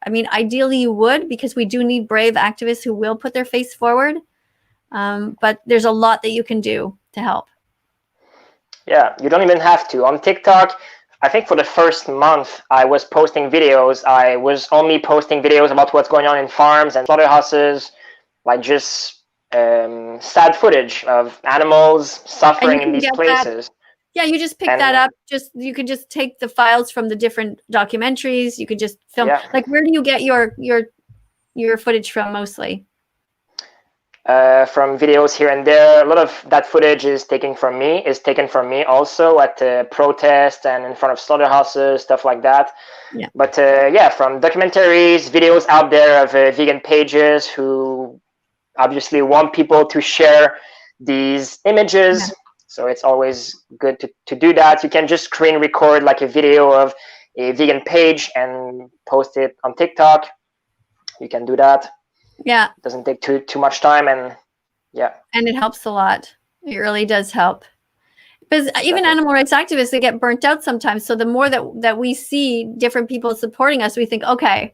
I mean, ideally you would, because we do need brave activists who will put their face forward. But there's a lot that you can do to help. Yeah, you don't even have to. On TikTok, I think for the first month I was posting videos. I was only posting videos about what's going on in farms and slaughterhouses, like just sad footage of animals suffering in these places. Yeah, you just pick that up. You could just take the files from the different documentaries. You could just film. Yeah. Like, where do you get your footage from mostly? From videos here and there. A lot of that footage is taken from me also at protests and in front of slaughterhouses, stuff like that. Yeah. But from documentaries, videos out there of vegan pages who obviously want people to share these images. Yeah. So it's always good to do that. You can just screen record like a video of a vegan page and post it on TikTok. You can do that. Yeah. It doesn't take too much time, and yeah. And it helps a lot. It really does help. Because even animal rights activists, they get burnt out sometimes. So the more that we see different people supporting us, we think, okay,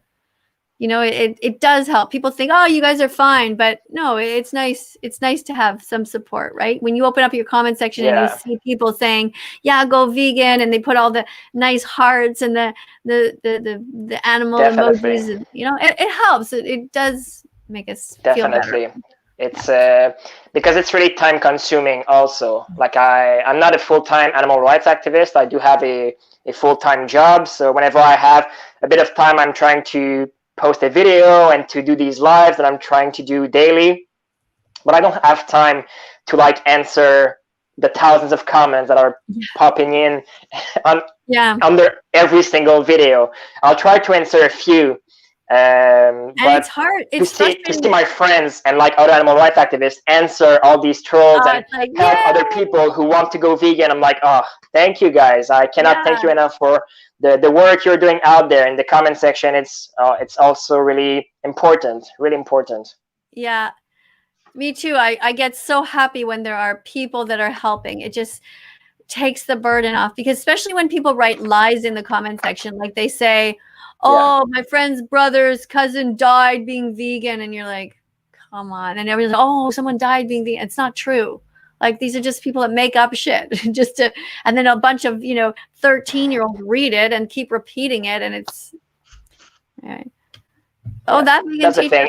you know, it does help. People think, oh, you guys are fine. But no, it's nice. It's nice to have some support, right? When you open up your comment section and you see people saying, yeah, go vegan, and they put all the nice hearts and the animal emojis, and, you know, it helps. It does make us feel better. It's because it's really time consuming also. Like I'm not a full-time animal rights activist. I do have a full-time job. So whenever I have a bit of time, I'm trying to post a video and to do these lives that I'm trying to do daily. But I don't have time to like answer the thousands of comments that are popping in under every single video. I'll try to answer a few. And it's hard. It's to see my friends and like other animal rights activists answer all these trolls and like, help other people who want to go vegan. I'm like, oh, thank you guys. I cannot thank you enough for the work you're doing out there in the comment section. It's also really important. Really important. Yeah, me too. I get so happy when there are people that are helping. It just takes the burden off, because especially when people write lies in the comment section, like they say, oh, my friend's brother's cousin died being vegan. And you're like, come on. And everyone's like, oh, someone died being vegan. It's not true. Like, these are just people that make up shit just to, and then a bunch of, 13-year-olds read it and keep repeating it. And it's, right. Oh, that vegan teacher.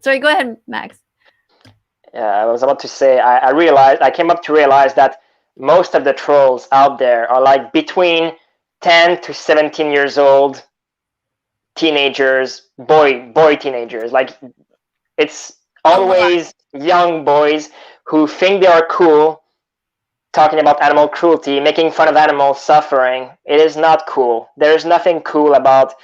Sorry, go ahead, Max. Yeah, I was about to say, I came up to realize that most of the trolls out there are like between 10 to 17 years old teenagers, boy teenagers. Like, it's always young boys who think they are cool, talking about animal cruelty, making fun of animals suffering. It is not cool. There is nothing cool about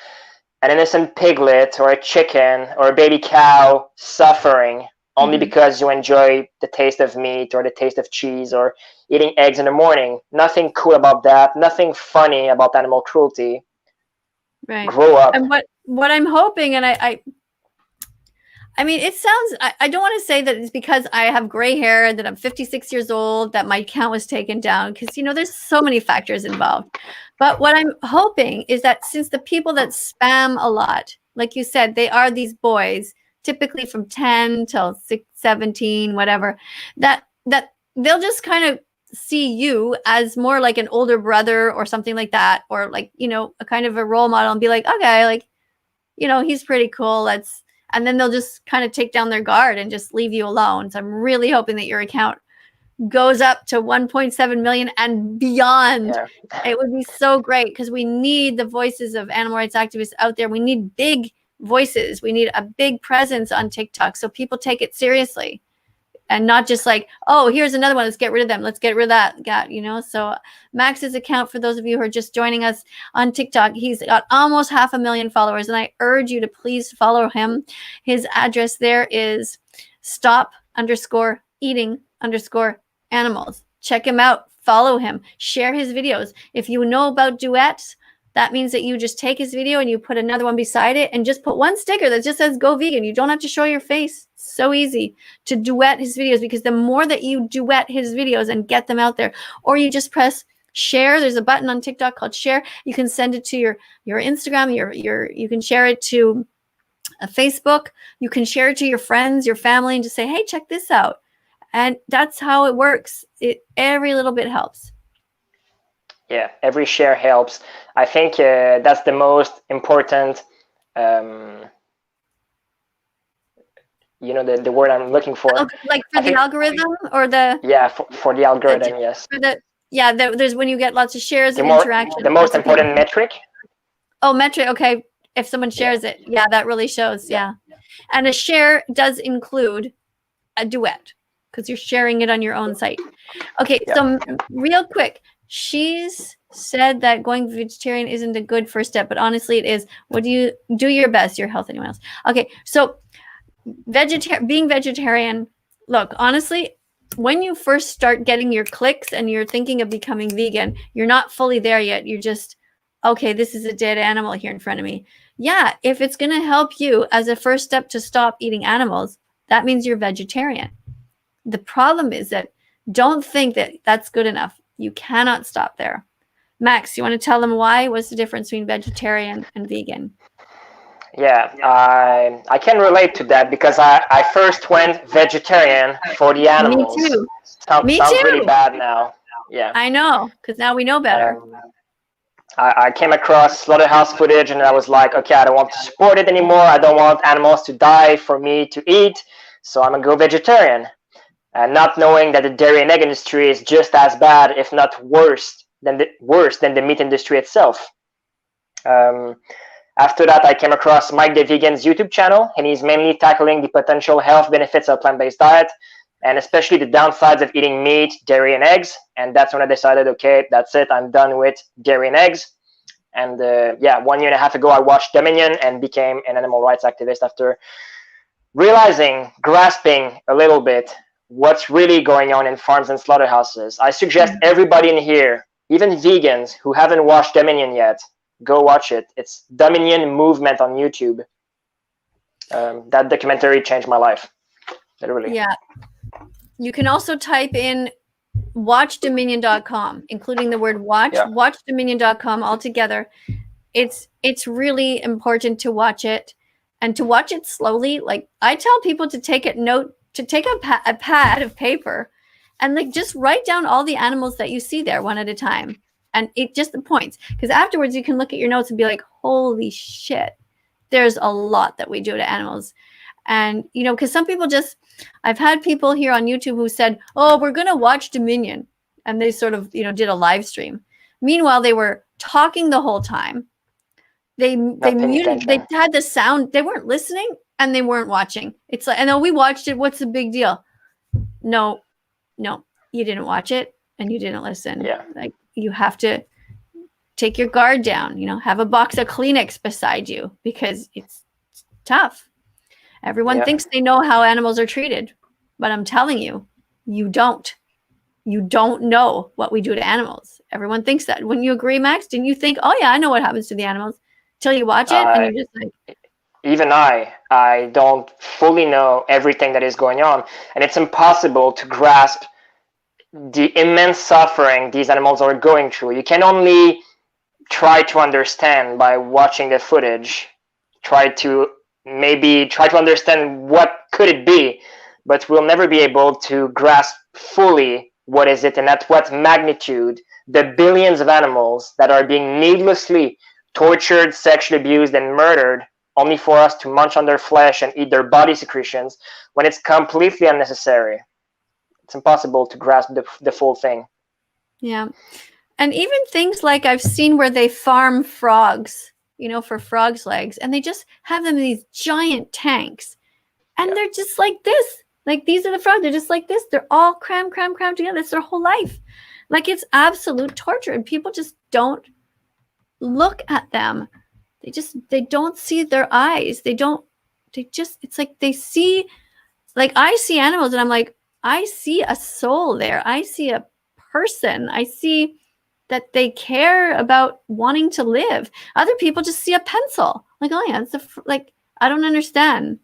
an innocent piglet or a chicken or a baby cow suffering only because you enjoy the taste of meat or the taste of cheese or eating eggs in the morning. Nothing cool about that. Nothing funny about animal cruelty. Right. Grow up. And what I'm hoping, and I mean, it sounds, I don't want to say that it's because I have gray hair, that I'm 56 years old, that my account was taken down, because, there's so many factors involved. But what I'm hoping is that since the people that spam a lot, like you said, they are these boys, typically from 10 till 17, whatever, that they'll just kind of see you as more like an older brother or something like that, or like, a kind of a role model, and be like, okay, like, he's pretty cool. And then they'll just kind of take down their guard and just leave you alone. So I'm really hoping that your account goes up to 1.7 million and beyond. Yeah. It would be so great, because we need the voices of animal rights activists out there. We need big voices. We need a big presence on TikTok so people take it seriously, and not just like, oh, here's another one, let's get rid of them, let's get rid of that guy, So Max's account, for those of you who are just joining us on TikTok, he's got almost 500,000 followers, and I urge you to please follow him. His address there is stop_eating_animals. Check him out, follow him, share his videos. If you know about duets, that means that you just take his video and you put another one beside it and just put one sticker that just says go vegan. You don't have to show your face. It's so easy to duet his videos, because the more that you duet his videos and get them out there, or you just press share. There's a button on TikTok called share. You can send it to your Instagram, you can share it to Facebook. You can share it to your friends, your family, and just say, hey, check this out. And that's how it works. Every little bit helps. Yeah, every share helps. I think that's the most important, the word I'm looking for. Like for the algorithm, or the... Yeah, for the algorithm, yes. There's when you get lots of shares and interaction. The most important metric. Oh, metric, okay. If someone shares it, that really shows, yeah. And a share does include a duet, because you're sharing it on your own site. Okay, so real quick, she's said that going vegetarian isn't a good first step, but honestly it is. What do you do? Your best, your health, anyone else? Okay, so being vegetarian, look, honestly, when you first start getting your clicks and you're thinking of becoming vegan, you're not fully there yet. You're just, okay, this is a dead animal here in front of me. Yeah, if it's going to help you as a first step to stop eating animals, that means you're vegetarian. The problem is that don't think that that's good enough. You cannot stop there. Max, you want to tell them why? What's the difference between vegetarian and vegan? Yeah, I can relate to that because I first went vegetarian for the animals. Me too. Sounds really bad now. Yeah. I know, because now we know better. I came across slaughterhouse footage and I was like, okay, I don't want to support it anymore. I don't want animals to die for me to eat, so I'm gonna go vegetarian. Not knowing that the dairy and egg industry is just as bad, if not worse than the meat industry itself. After that, I came across Mike the Vegan's YouTube channel, and he's mainly tackling the potential health benefits of plant-based diet, and especially the downsides of eating meat, dairy, and eggs. And that's when I decided, okay, that's it. I'm done with dairy and eggs. And yeah, 1.5 years ago, I watched Dominion and became an animal rights activist after grasping a little bit what's really going on in farms and slaughterhouses. I suggest everybody in here, even vegans who haven't watched Dominion yet, go watch it. It's Dominion Movement on YouTube. That documentary changed my life, literally. Yeah. You can also type in watchdominion.com, including the word watch, watchdominion.com all together. It's really important to watch it and to watch it slowly. Like I tell people to take a pad of paper and like just write down all the animals that you see there one at a time. And it just the points, because afterwards you can look at your notes and be like, holy shit, there's a lot that we do to animals. And, you know, because some people I've had people here on YouTube who said, oh, we're going to watch Dominion. And they sort of, did a live stream. Meanwhile, they were talking the whole time. They muted, they had the sound, they weren't listening and they weren't watching. It's like, I know we watched it. What's the big deal? No, you didn't watch it and you didn't listen. Yeah. Like you have to take your guard down, have a box of Kleenex beside you because it's tough. Everyone thinks they know how animals are treated, but I'm telling you, you don't. You don't know what we do to animals. Everyone thinks that. Wouldn't you agree, Max? Didn't you think, oh yeah, I know what happens to the animals, till you watch it and you're just like. Even I don't fully know everything that is going on, and it's impossible to grasp the immense suffering these animals are going through. You can only try to understand by watching the footage, try to understand what could it be, but we'll never be able to grasp fully what is it and at what magnitude the billions of animals that are being needlessly tortured, sexually abused, and murdered only for us to munch on their flesh and eat their body secretions when it's completely unnecessary. It's impossible to grasp the full thing. Yeah. And even things like I've seen where they farm frogs, for frogs' legs, and they just have them in these giant tanks. And they're just like this. Like these are the frogs. They're just like this. They're all crammed together. It's their whole life. Like it's absolute torture. And people just don't look at them. They don't see their eyes. It's like they see, like I see animals and I'm like, I see a soul there. I see a person. I see that they care about wanting to live. Other people just see a pencil. Like, oh yeah, I don't understand.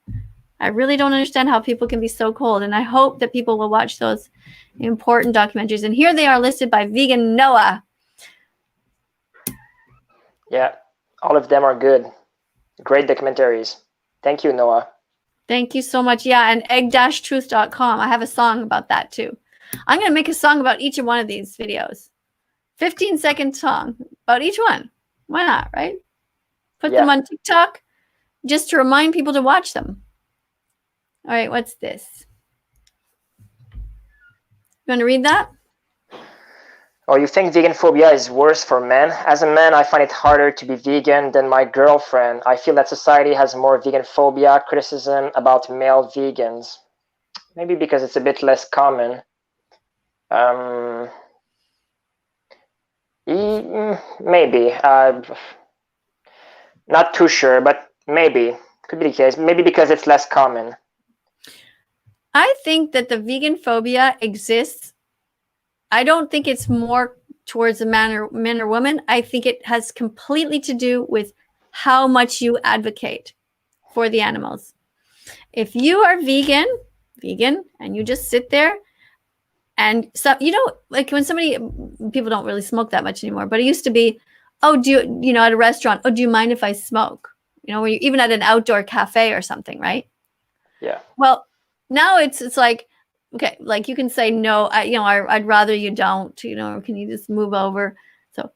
I really don't understand how people can be so cold. And I hope that people will watch those important documentaries. And here they are listed by Vegan Noah. Yeah, all of them are good. Great documentaries. Thank you, Noah. Thank you so much. Yeah, and egg-truth.com. I have a song about that too. I'm going to make a song about each one of these videos. 15-second song about each one. Why not, right? Put them on TikTok just to remind people to watch them. All right, what's this? You want to read that? Oh, you think vegan phobia is worse for men? As a man, I find it harder to be vegan than my girlfriend. I feel that society has more vegan phobia, criticism about male vegans. Maybe because it's a bit less common. Maybe. Not too sure, but maybe. Could be the case. Maybe because it's less common. I think that the vegan phobia exists. I don't think it's more towards a man or woman. I think it has completely to do with how much you advocate for the animals. If you are vegan, and you just sit there and so, like when people don't really smoke that much anymore, but it used to be, oh, at a restaurant, oh, do you mind if I smoke? Where you even at an outdoor cafe or something, right? Yeah. Well, now it's like, okay, like you can say no, I'd rather you don't, or can you just move over? So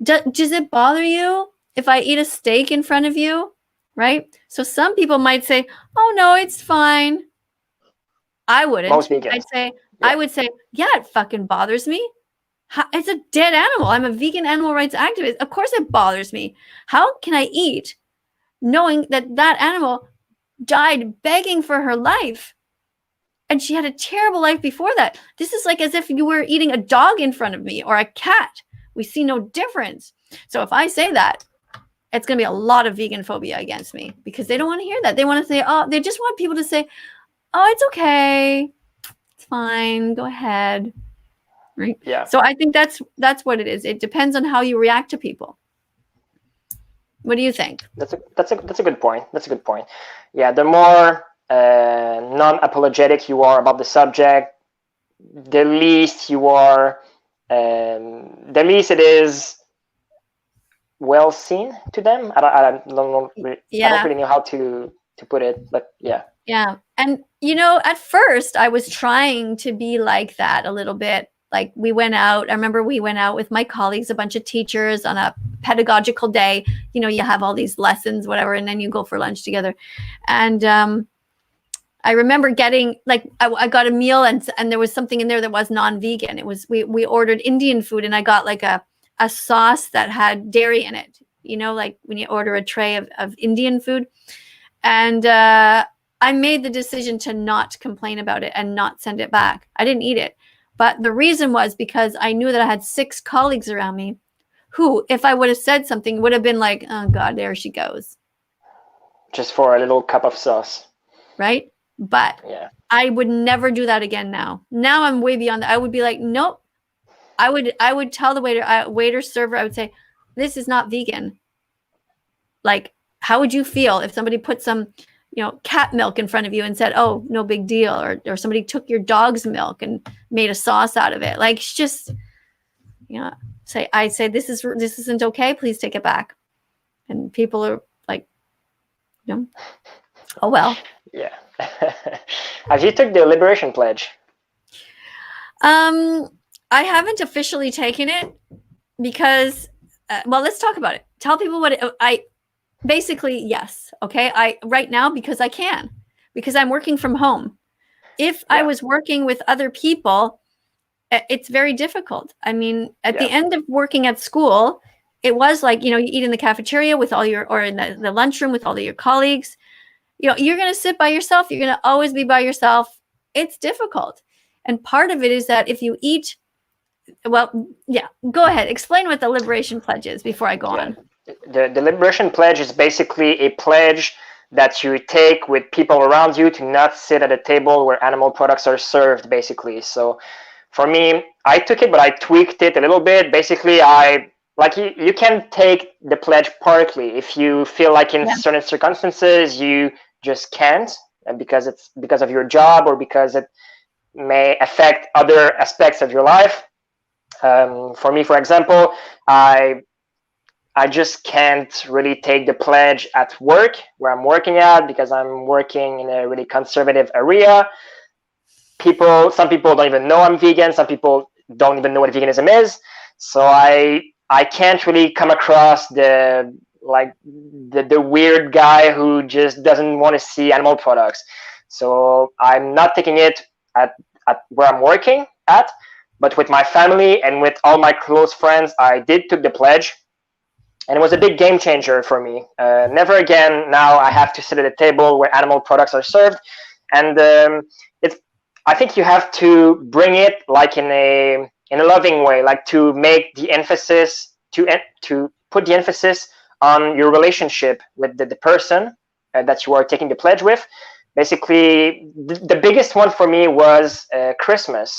does it bother you if I eat a steak in front of you? Right? So some people might say, oh no, it's fine. I wouldn't. Most vegans. I would say, yeah, it fucking bothers me. It's a dead animal. I'm a vegan animal rights activist. Of course it bothers me. How can I eat knowing that animal died begging for her life? And she had a terrible life before that. This is like as if you were eating a dog in front of me or a cat. We see no difference. So if I say that, it's going to be a lot of vegan phobia against me because they don't want to hear that. They want to say, oh, they just want people to say, oh, it's okay. It's fine. Go ahead. Right? Yeah. So I think that's what it is. It depends on how you react to people. What do you think? That's a good point. That's a good point. Yeah, the more non-apologetic you are about the subject, the least you are, the least it is well seen to them. I don't really know how to put it, but yeah. Yeah, and at first I was trying to be like that a little bit. Like we went out. I remember we went out with my colleagues, a bunch of teachers, on a pedagogical day. You have all these lessons, whatever, and then you go for lunch together. And I remember getting I got a meal and there was something in there that was non-vegan. It was we ordered Indian food and I got like a sauce that had dairy in it. Like when you order a tray of Indian food, and I made the decision to not complain about it and not send it back. I didn't eat it. But the reason was because I knew that I had 6 colleagues around me who, if I would have said something, would have been like, oh, God, there she goes. Just for a little cup of sauce. Right? But yeah. I would never do that again now. Now I'm way beyond that. I would be like, nope. I would tell the waiter, server, I would say, this is not vegan. Like, how would you feel if somebody put some cat milk in front of you and said, oh, no big deal, or somebody took your dog's milk and made a sauce out of it? Like, it's just, I say this isn't okay, please take it back. And people are like, oh well. Yeah. Have you took the Liberation Pledge? I haven't officially taken it because well, let's talk about it. Tell people what basically, yes. Okay. Right now, because I'm working from home. If I was working with other people, it's very difficult. I mean, at the end of working at school, it was like, you eat in the cafeteria with or in the lunchroom with all of your colleagues. You're going to sit by yourself. You're going to always be by yourself. It's difficult. And part of it is that if you eat, well, yeah, go ahead. Explain what the Liberation Pledge is before I go on. The Liberation Pledge is basically a pledge that you take with people around you to not sit at a table where animal products are served, basically. So for me, I took it, but I tweaked it a little bit. Basically, you can take the pledge partly if you feel like in certain circumstances you just can't, because it's because of your job or because it may affect other aspects of your life. For me, for example, I just can't really take the pledge at work where I'm working at because I'm working in a really conservative area. Some people don't even know I'm vegan. Some people don't even know what veganism is. So I can't really come across the weird guy who just doesn't want to see animal products. So I'm not taking it at where I'm working at, but with my family and with all my close friends, I did took the pledge. And it was a big game changer for me. Never again now I have to sit at a table where animal products are served. And I think you have to bring it like in a loving way, like to make the emphasis, to put the emphasis on your relationship with the person that you are taking the pledge with. basically the biggest one for me was Christmas.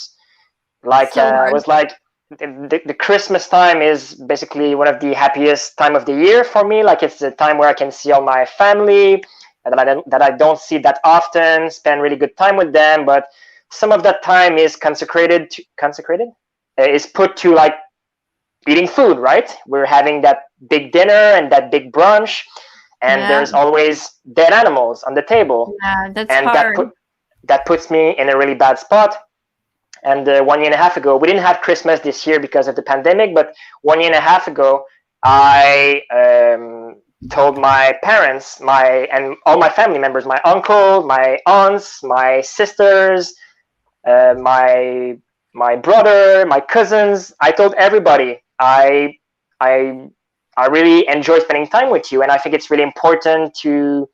Like it was like the Christmas time is basically one of the happiest time of the year for me. Like it's a time where I can see all my family that I don't see that often, spend really good time with them. But some of that time is is put to like eating food, right? We're having that big dinner and that big brunch, and there's always dead animals on the table. Yeah, that's and hard. that puts me in a really bad spot. And 1 year and a half ago, we didn't have Christmas this year because of the pandemic, but 1 year and a half ago, I told my parents, and all my family members, my uncle, my aunts, my sisters, my brother, my cousins. I told everybody I really enjoy spending time with you, and I think it's really important to.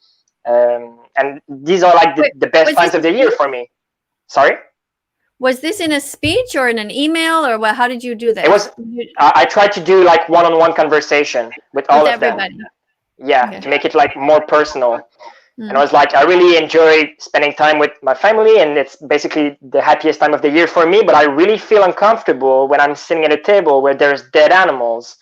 And these are like the best times of the year for me. Sorry. Was this in a speech or in an email, or what? How did you do this? It was. I tried to do like one-on-one conversation with all of them. Yeah, okay. To make it like more personal. And I was like, I really enjoy spending time with my family, and it's basically the happiest time of the year for me. But I really feel uncomfortable when I'm sitting at a table where there's dead animals.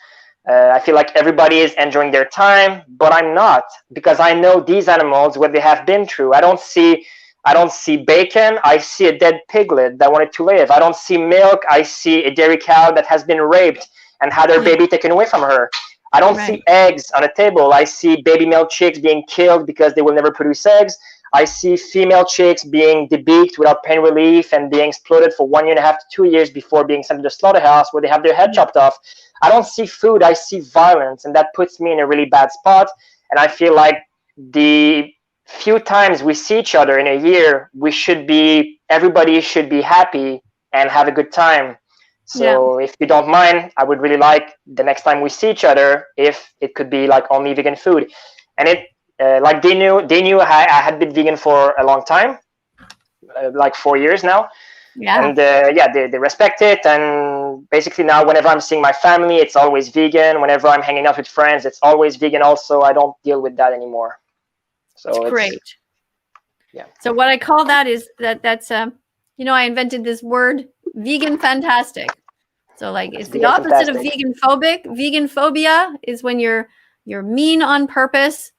I feel like everybody is enjoying their time, but I'm not, because I know these animals, what they have been through. I don't see bacon. I see a dead piglet that wanted to live. I don't see milk. I see a dairy cow that has been raped and had her baby taken away from her. I don't see eggs on a table. I see baby male chicks being killed because they will never produce eggs. I see female chicks being debeaked without pain relief and being exploited for 1.5 to 2 years before being sent to the slaughterhouse where they have their head chopped off. I don't see food. I see violence, and that puts me in a really bad spot. And I feel like the few times we see each other in a year, everybody should be happy and have a good time. So if you don't mind, I would really like the next time we see each other, if it could be like only vegan food. And it, like they knew I had been vegan for a long time, like 4 years now. Yeah. And they respect it. And basically now, whenever I'm seeing my family, it's always vegan. Whenever I'm hanging out with friends, it's always vegan also. I don't deal with that anymore. So it's great. Yeah. So what I call that is that's I invented this word, vegan fantastic. So like it's the opposite of vegan phobic. Vegan phobia is when you're mean on purpose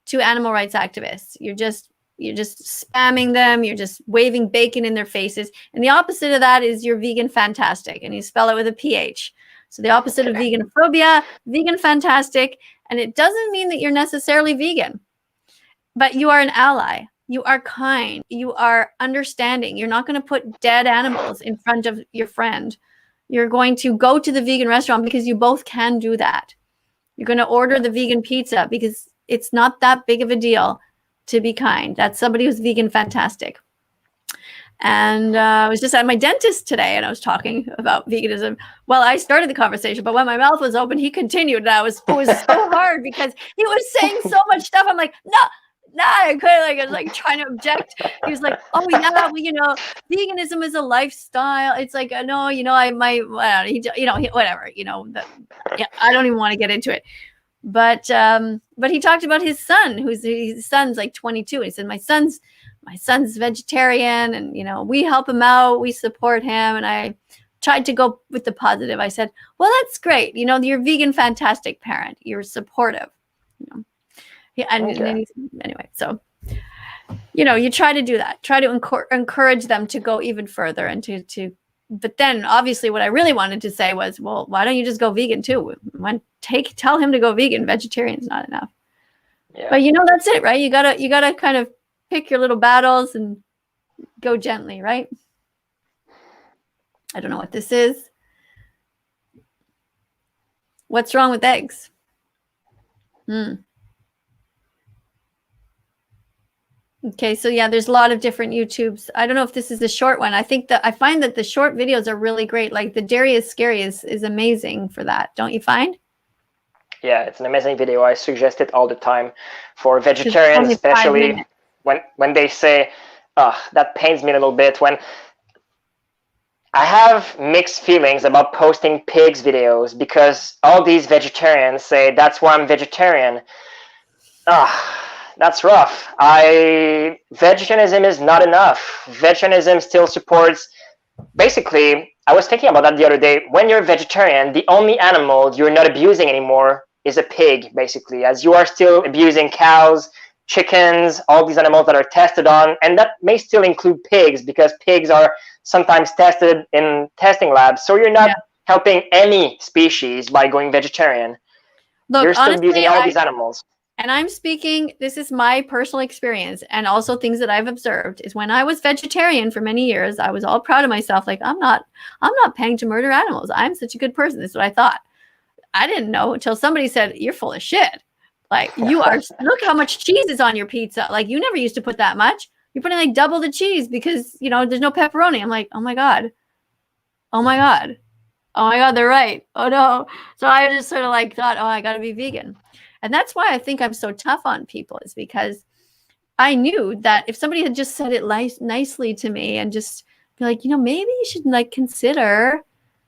to animal rights activists. You're just spamming them. You're just waving bacon in their faces. And the opposite of that is you're vegan fantastic, and you spell it with a PH. So the opposite of vegan phobia, vegan fantastic, and it doesn't mean that you're necessarily vegan, but you are an ally. You are kind. You are understanding. You're not going to put dead animals in front of your friend. You're going to go to the vegan restaurant because you both can do that. You're going to order the vegan pizza because it's not that big of a deal to be kind. That's somebody who's vegan fantastic. And I was just at my dentist today, and I was talking about veganism. Well, I started the conversation, but when my mouth was open, he continued. And it was so hard because he was saying so much stuff. I'm like, no, I couldn't. I was like trying to object. He was like, oh yeah, well, veganism is a lifestyle. It's like, no, whatever, I don't even want to get into it. But he talked about his son, his son's like 22. He said, my son's vegetarian, and we help him out, we support him. And I tried to go with the positive. I said, well, that's great. You're vegan fantastic parent. You're supportive. Yeah, and anyway, so you try to do that. Try to encourage them to go even further and to. But then, obviously, what I really wanted to say was, well, why don't you just go vegan too? Tell him to go vegan. Vegetarian's not enough. Yeah. But that's it, right? You gotta kind of pick your little battles and go gently, right? I don't know what this is. What's wrong with eggs? Okay, so yeah, there's a lot of different YouTubes. I don't know if this is the short one. I find that the short videos are really great. Like the Dairy is Scary is amazing for that. Don't you find? Yeah, it's an amazing video. I suggest it all the time for vegetarians, especially when they say, that pains me a little bit. When I have mixed feelings about posting pigs videos, because all these vegetarians say, that's why I'm vegetarian. That's rough. Vegetarianism is not enough. Vegetarianism still supports. Basically, I was thinking about that the other day. When you're vegetarian, the only animal you're not abusing anymore is a pig, basically, as you are still abusing cows, chickens, all these animals that are tested on, and that may still include pigs because pigs are sometimes tested in testing labs. So you're not helping any species by going vegetarian. Look, you're still honestly, abusing all these animals. And I'm speaking, this is my personal experience and also things that I've observed is when I was vegetarian for many years, I was all proud of myself. Like, I'm not paying to murder animals. I'm such a good person. This is what I thought. I didn't know until somebody said, you're full of shit. Like, you are, look how much cheese is on your pizza. Like, you never used to put that much. You're putting like double the cheese because, you know, there's no pepperoni. I'm like, oh my God. Oh my God. Oh my God, they're right. Oh no. So I just sort of like thought, oh, I got to be vegan. And that's why I think I'm so tough on people, is because I knew that if somebody had just said it nicely to me and just be like, you know, maybe you should like consider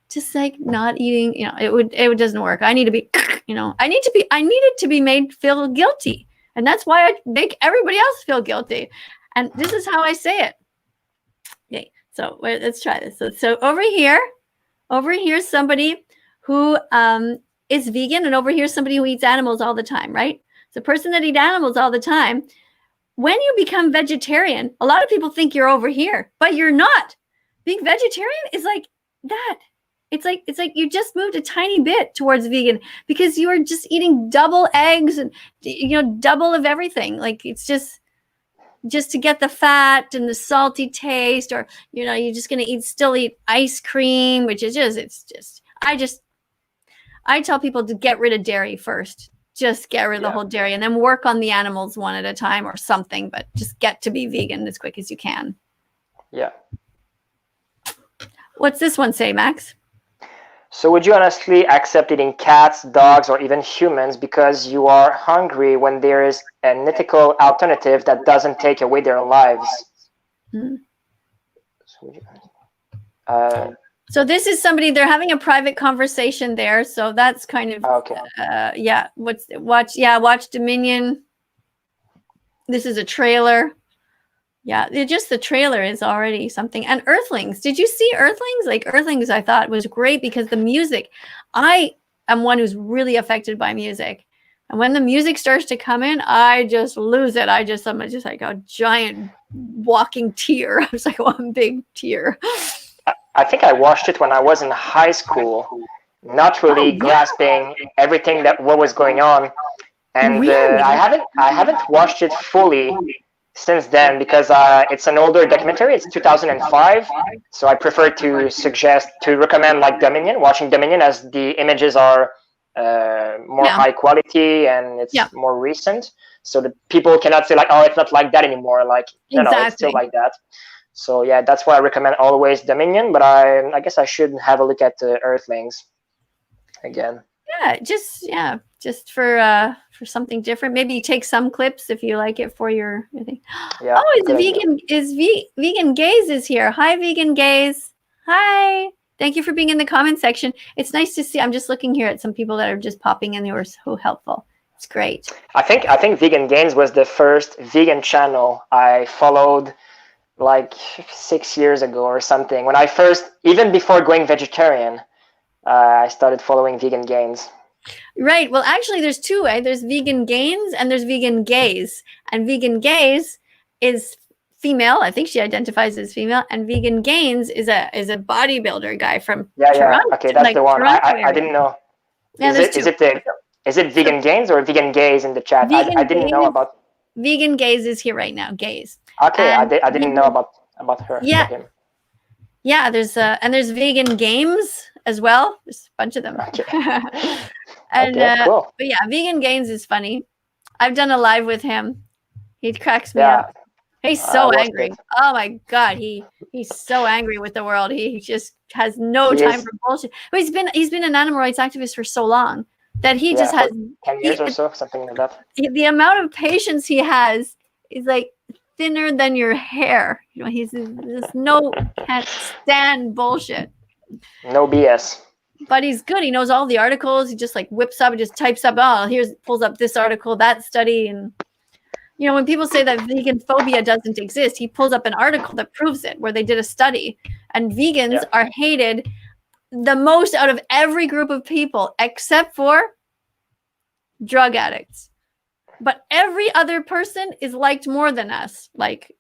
just like not eating, you know, it doesn't work. I need to be, you know, I needed to be made feel guilty. And that's why I make everybody else feel guilty. And this is how I say it. Okay. So let's try this. So over here's somebody who, is vegan, and over here somebody who eats animals all the time, right? The person that eats animals all the time, when you become vegetarian, a lot of people think you're over here, but you're not. Being vegetarian is like that. It's like you just moved a tiny bit towards vegan because you are just eating double eggs and, you know, double of everything. Like, it's just to get the fat and the salty taste, or, you know, you're just going to still eat ice cream, which is I tell people to get rid of dairy first. Just get rid of the whole dairy and then work on the animals one at a time or something, but just get to be vegan as quick as you can. Yeah. What's this one say, Max? So would you honestly accept eating cats, dogs, or even humans because you are hungry when there is an ethical alternative that doesn't take away their lives? So this is somebody, they're having a private conversation there. So that's kind of, okay. Watch Dominion. This is a trailer. Yeah, just the trailer is already something. And Earthlings, did you see Earthlings? Like, Earthlings, I thought was great because the music, I am one who's really affected by music. And when the music starts to come in, I just lose it. I'm just like a giant walking tear. I was like one big tear. I think I watched it when I was in high school, not really grasping everything what was going on, and really? I haven't watched it fully since then because it's an older documentary. It's 2005, so I prefer to recommend like watching Dominion, as the images are more high quality and it's more recent, so that people cannot say like, oh, it's not like that anymore. Like, no, it's still like that. So yeah, that's why I recommend always Dominion, but I guess I should have a look at the Earthlings again. Yeah, just for something different. Maybe you take some clips if you like it for your thing. Yeah. Oh, Vegan Gaze is here. Hi, Vegan Gaze. Hi. Thank you for being in the comment section. It's nice to see. I'm just looking here at some people that are just popping in who are so helpful. It's great. I think Vegan Gains was the first vegan channel I followed like 6 years ago or something. When I first, even before going vegetarian, I started following Vegan Gains. Right. Well, actually, there's two. There's Vegan Gains and there's Vegan Gaze. And Vegan Gaze is female. I think she identifies as female. And Vegan Gains is a bodybuilder guy from Toronto. Yeah. Okay, that's the one. I didn't know. Yeah, is it Vegan Gains or Vegan Gaze in the chat? I didn't know about. Vegan Gaze is here right now. Gaze. Okay, I didn't know about her. Yeah. Him. Yeah, there's Vegan Games as well. There's a bunch of them. Okay. And cool. But yeah, Vegan Gains is funny. I've done a live with him. He cracks me up. He's so angry. Oh my God, he's so angry with the world. He just has no time for bullshit. But he's been an animal rights activist for so long that he just has 10 years or so, something like that. The amount of patience he has is like thinner than your hair. You know, he's just can't stand bullshit. No BS. But he's good. He knows all the articles. He just like whips up and just types up. Pulls up this article, that study, and You know, when people say that vegan phobia doesn't exist, he pulls up an article that proves it, where they did a study, and vegans are hated the most out of every group of people except for drug addicts. But every other person is liked more than us. Like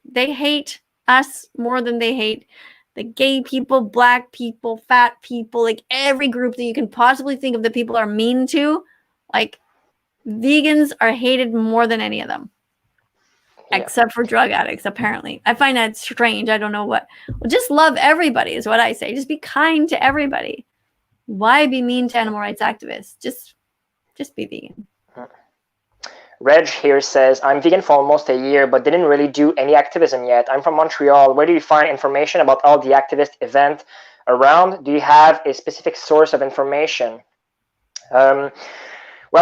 they hate us more than they hate the gay people, black people, fat people, like every group that you can possibly think of that people are mean to. Like vegans are hated more than any of them. Except for drug addicts, apparently. I find that strange. I don't know what. Well, just love everybody is what I say. Just be kind to everybody. Why be mean to animal rights activists? Just be vegan. Reg here says, I'm vegan for almost a year, but didn't really do any activism yet. I'm from Montreal. Where do you find information about all the activist events around? Do you have a specific source of information? Well,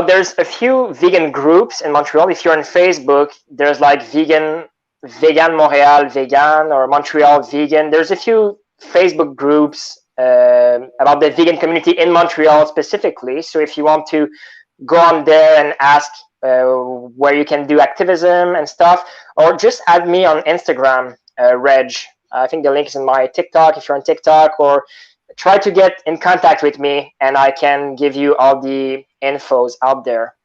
there's a few vegan groups in Montreal. If you're on Facebook, there's like Vegan Montreal Vegan or Montreal Vegan. There's a few Facebook groups about the vegan community in Montreal specifically. So if you want to go on there and ask where you can do activism and stuff, or just add me on Instagram, Reg. I think the link is in my TikTok if you're on TikTok, or try to get in contact with me and I can give you all the infos out there.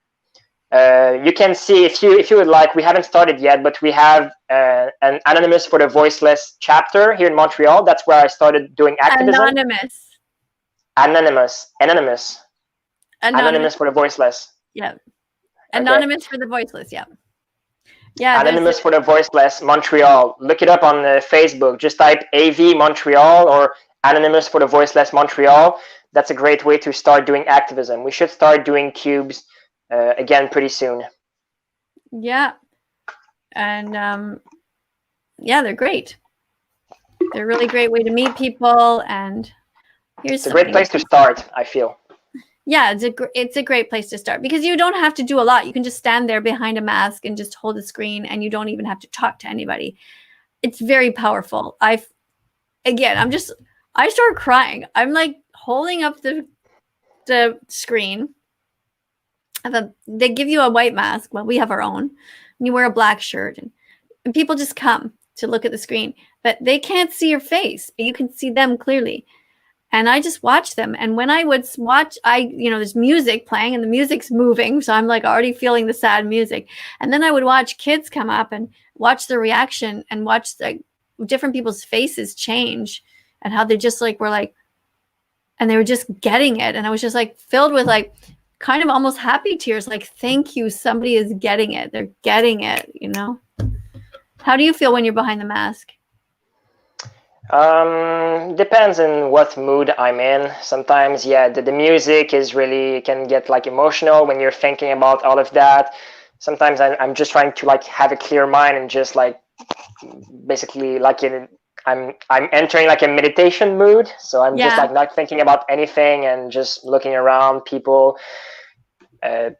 You can see, if you would like, we haven't started yet, but we have an Anonymous for the Voiceless chapter here in Montreal. That's where I started doing activism. Anonymous for the Voiceless. Yeah. Anonymous for the Voiceless. Yeah. Yeah. Anonymous for the Voiceless Montreal. Look it up on Facebook. Just type AV Montreal or Anonymous for the Voiceless Montreal. That's a great way to start doing activism. We should start doing cubes again pretty soon. Yeah. And yeah, they're great. They're a really great way to meet people. And it's a great place to start, I feel. Yeah, it's a great place to start because you don't have to do a lot. You can just stand there behind a mask and just hold a screen, and you don't even have to talk to anybody. It's very powerful. I start crying. I'm like holding up the screen. They give you a white mask. Well, we have our own. And you wear a black shirt, and people just come to look at the screen, but they can't see your face, but you can see them clearly. And I just watch them. And when I would watch, there's music playing and the music's moving. So I'm like already feeling the sad music. And then I would watch kids come up and watch the reaction and watch the different people's faces change and how they just like, were like, and they were just getting it. And I was just like filled with like kind of almost happy tears. Like, thank you. Somebody is getting it. They're getting it, you know? How do you feel when you're behind the mask? Depends on what mood I'm in. Sometimes, yeah, the music is really can get like emotional when you're thinking about all of that. Sometimes I'm just trying to like have a clear mind and just like basically like I'm entering like a meditation mood. So I'm just like not thinking about anything and just looking around people. So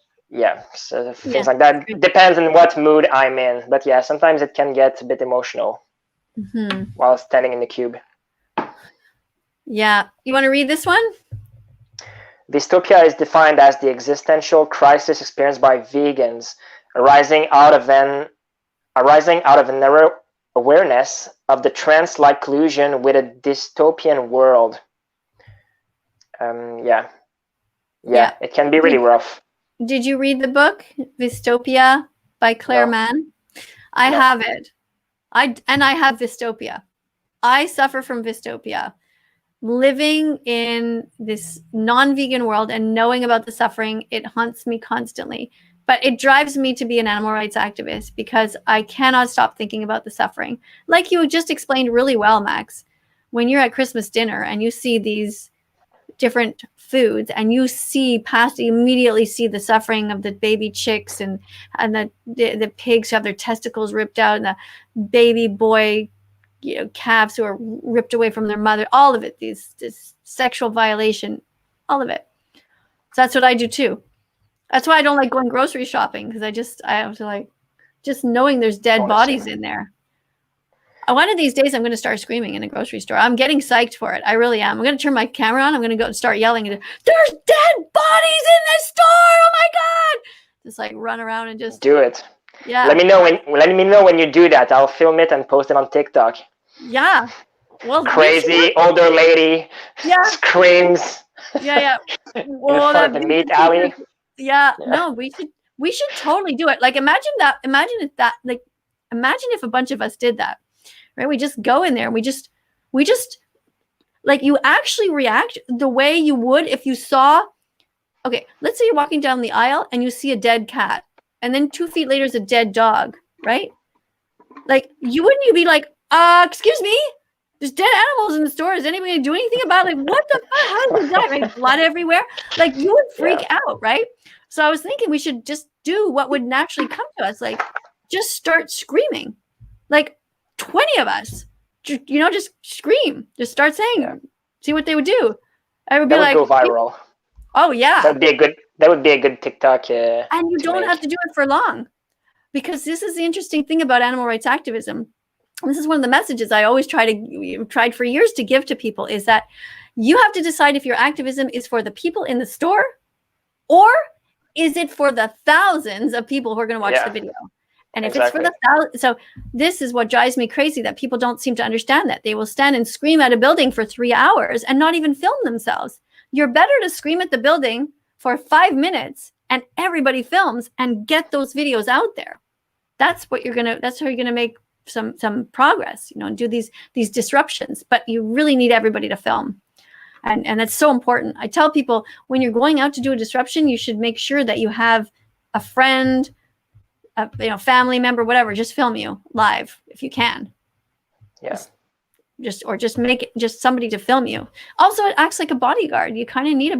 things like that. Depends on what mood I'm in. But yeah, sometimes it can get a bit emotional. Mm-hmm. While standing in the cube. Yeah. You want to read this one? Dystopia is defined as the existential crisis experienced by vegans arising out of a narrow awareness of the trance-like collusion with a dystopian world. It can be really rough. Did you read the book Dystopia by Claire Mann? I have it. I have dystopia. I suffer from dystopia. Living in this non-vegan world and knowing about the suffering, it haunts me constantly. But it drives me to be an animal rights activist because I cannot stop thinking about the suffering. Like you just explained really well, Max, when you're at Christmas dinner and you see these different foods and you immediately see the suffering of the baby chicks and the pigs who have their testicles ripped out and the baby boy calves who are ripped away from their mother, all of it, this sexual violation, all of it. So that's what I do too. That's why I don't like going grocery shopping, because I was like, just knowing there's dead bodies in there. One of these days, I'm going to start screaming in a grocery store. I'm getting psyched for it. I really am. I'm going to turn my camera on. I'm going to go and start yelling. There's dead bodies in this store. Oh my God. Just like run around and just do it. Yeah. Let me know when you do that. I'll film it and post it on TikTok. Yeah. Well, Crazy older lady screams Yeah. in front of the meat alley. Yeah. No, we should totally do it. Like, imagine if a bunch of us did that, right? We just go in there and we just like, you actually react the way you would if you saw, okay, let's say you're walking down the aisle and you see a dead cat, and then 2 feet later is a dead dog, right? Like, you be like, excuse me, there's dead animals in the store. Is anybody going to do anything about it? Like, what the fuck? How did it die? Right? Blood everywhere. Like, you would freak out, right? So I was thinking we should just do what would naturally come to us. Like, just start screaming. Like, 20 of us, just scream. Just start saying, see what they would do. I would be like, go viral. Oh, yeah. That would be a good TikTok. And you don't have to do it for long, because this is the interesting thing about animal rights activism. This is one of the messages I always tried for years to give to people, is that you have to decide if your activism is for the people in the store, or is it for the thousands of people who are going to watch the video. And if it's for the thousands, so this is what drives me crazy, that people don't seem to understand that. They will stand and scream at a building for 3 hours and not even film themselves. You're better to scream at the building for 5 minutes and everybody films and get those videos out there. That's how you're gonna make some progress, and do these disruptions. But you really need everybody to film. And that's so important. I tell people, when you're going out to do a disruption, you should make sure that you have a friend, a family member, whatever, just film you live if you can. Yes. Just make it just somebody to film you. Also, it acts like a bodyguard. You kind of need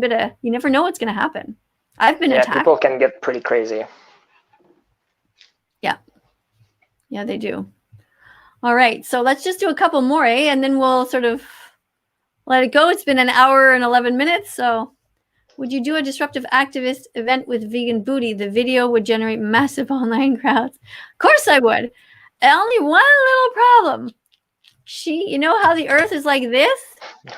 you never know what's going to happen. I've been attacked. People can get pretty crazy. Yeah, they do. All right, so let's just do a couple more, and then we'll sort of let it go. It's been an hour and 11 minutes. So, would you do a disruptive activist event with vegan booty? The video would generate massive online crowds. Of course I would. Only one little problem. You know how the earth is like this?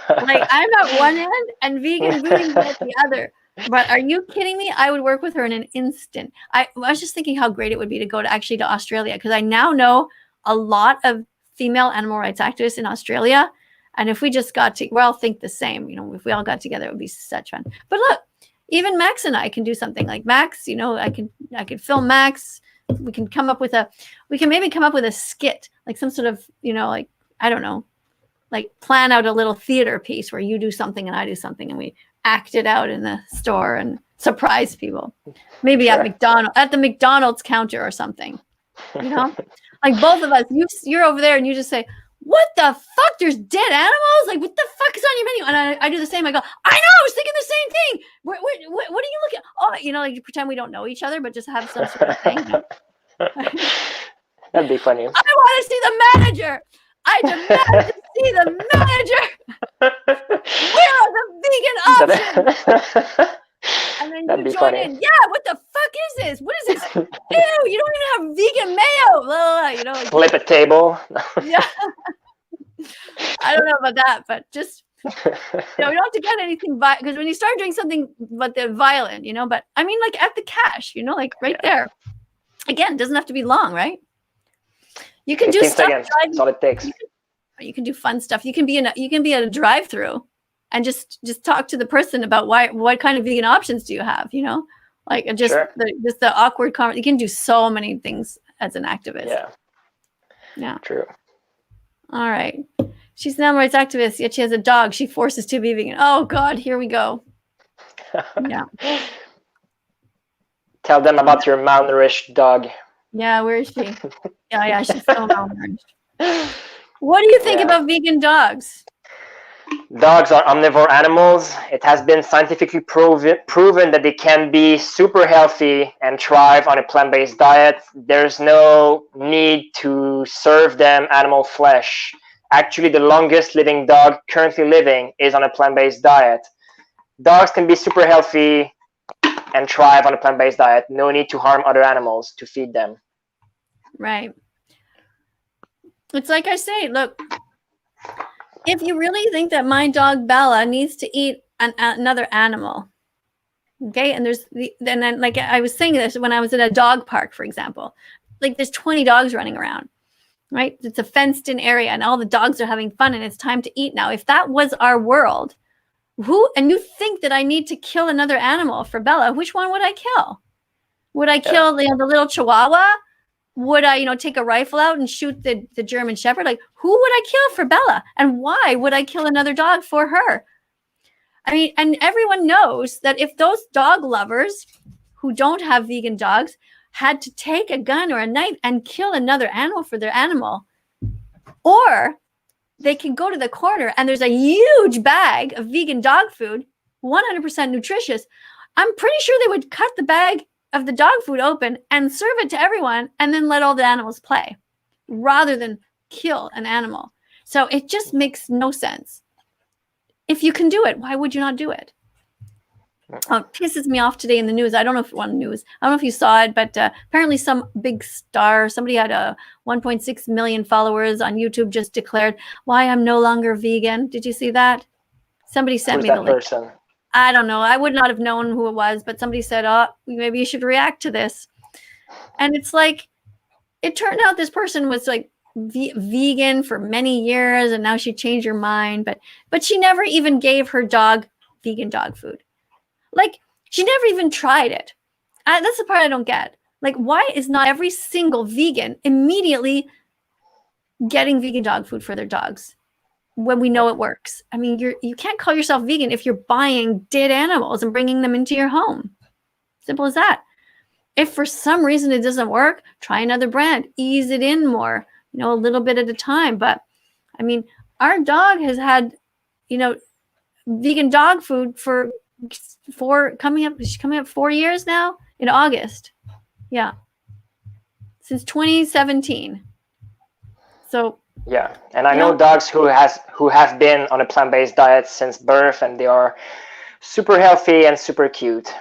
Like, I'm at one end and vegan booty at the other. But are you kidding me? I would work with her in an instant. I was just thinking how great it would be to go to Australia, because I now know a lot of female animal rights activists in Australia. And if we just we all think the same, if we all got together, it would be such fun. But look, even Max and I can do something like Max, I could film Max. We can maybe come up with a skit, like some sort of, like, I don't know, like plan out a little theater piece where you do something and I do something and we act it out in the store and surprise people. Maybe at the McDonald's counter or something, like both of us, you're over there and you just say, what the fuck? There's dead animals? Like, what the fuck is on your menu? And I do the same. I go, I know, I was thinking the same thing. What are you looking at? Oh, like, you pretend we don't know each other, but just have some sort of thing. That'd be funny. I want to see the manager. I demand to see the manager. Where are the vegan options? And then you join in. Yeah, what the fuck is this? What is this? Ew, you don't even have vegan mayo. Like, flip a table. Yeah. I don't know about that, but just, you don't have to get anything because when you start doing something but they're violent, but I mean, like at the cash, like right there. Again, it doesn't have to be long, right? You can do stuff. That's all it takes. You can do fun stuff. You can be at a drive-through and just talk to the person about what kind of vegan options do you have, like just the awkward conversation. You can do so many things as an activist. Yeah. True. All right. She's an animal rights activist, yet she has a dog she forces to be vegan. Oh God, here we go. Yeah. Tell them about your malnourished dog. Yeah, where is she? Yeah, she's so malnourished. What do you think about vegan dogs? Dogs are omnivore animals. It has been scientifically proven that they can be super healthy and thrive on a plant-based diet. There's no need to serve them animal flesh. Actually, the longest living dog currently living is on a plant-based diet. Dogs can be super healthy and thrive on a plant-based diet. No need to harm other animals to feed them. Right. It's like I say, look, if you really think that my dog Bella needs to eat another animal, okay, and then like I was saying this when I was in a dog park, for example, like there's 20 dogs running around, right? It's a fenced in area and all the dogs are having fun and it's time to eat now. If that was our world, and you think that I need to kill another animal for Bella, which one would I kill? Would I kill the little Chihuahua? Would I, take a rifle out and shoot the German Shepherd? Like, who would I kill for Bella? And why would I kill another dog for her? I mean, and everyone knows that if those dog lovers who don't have vegan dogs had to take a gun or a knife and kill another animal for their animal, or they can go to the corner and there's a huge bag of vegan dog food, 100% nutritious, I'm pretty sure they would cut the bag of the dog food open and serve it to everyone and then let all the animals play rather than kill an animal. So it just makes no sense. If you can do it, why would you not do it? Oh, it pisses me off today in the news. I don't know if on news. I don't know if you saw it, but apparently some big star, somebody had 1.6 million followers on YouTube, just declared, "Why I'm no longer vegan." Did you see that? Somebody sent me the link. Person? I don't know. I would not have known who it was, but somebody said, "Oh, maybe you should react to this." And it's like, it turned out this person was like vegan for many years, and now she changed her mind. But she never even gave her dog vegan dog food. Like, she never even tried it. That's the part I don't get. Like, why is not every single vegan immediately getting vegan dog food for their dogs when we know it works? I mean, you can't call yourself vegan if you're buying dead animals and bringing them into your home. Simple as that. If for some reason it doesn't work, try another brand. Ease it in more, a little bit at a time. But, I mean, our dog has had, vegan dog food for coming up 4 years now in August. Yeah. Since 2017. So yeah, and I know dogs who have been on a plant-based diet since birth, and they are super healthy and super cute.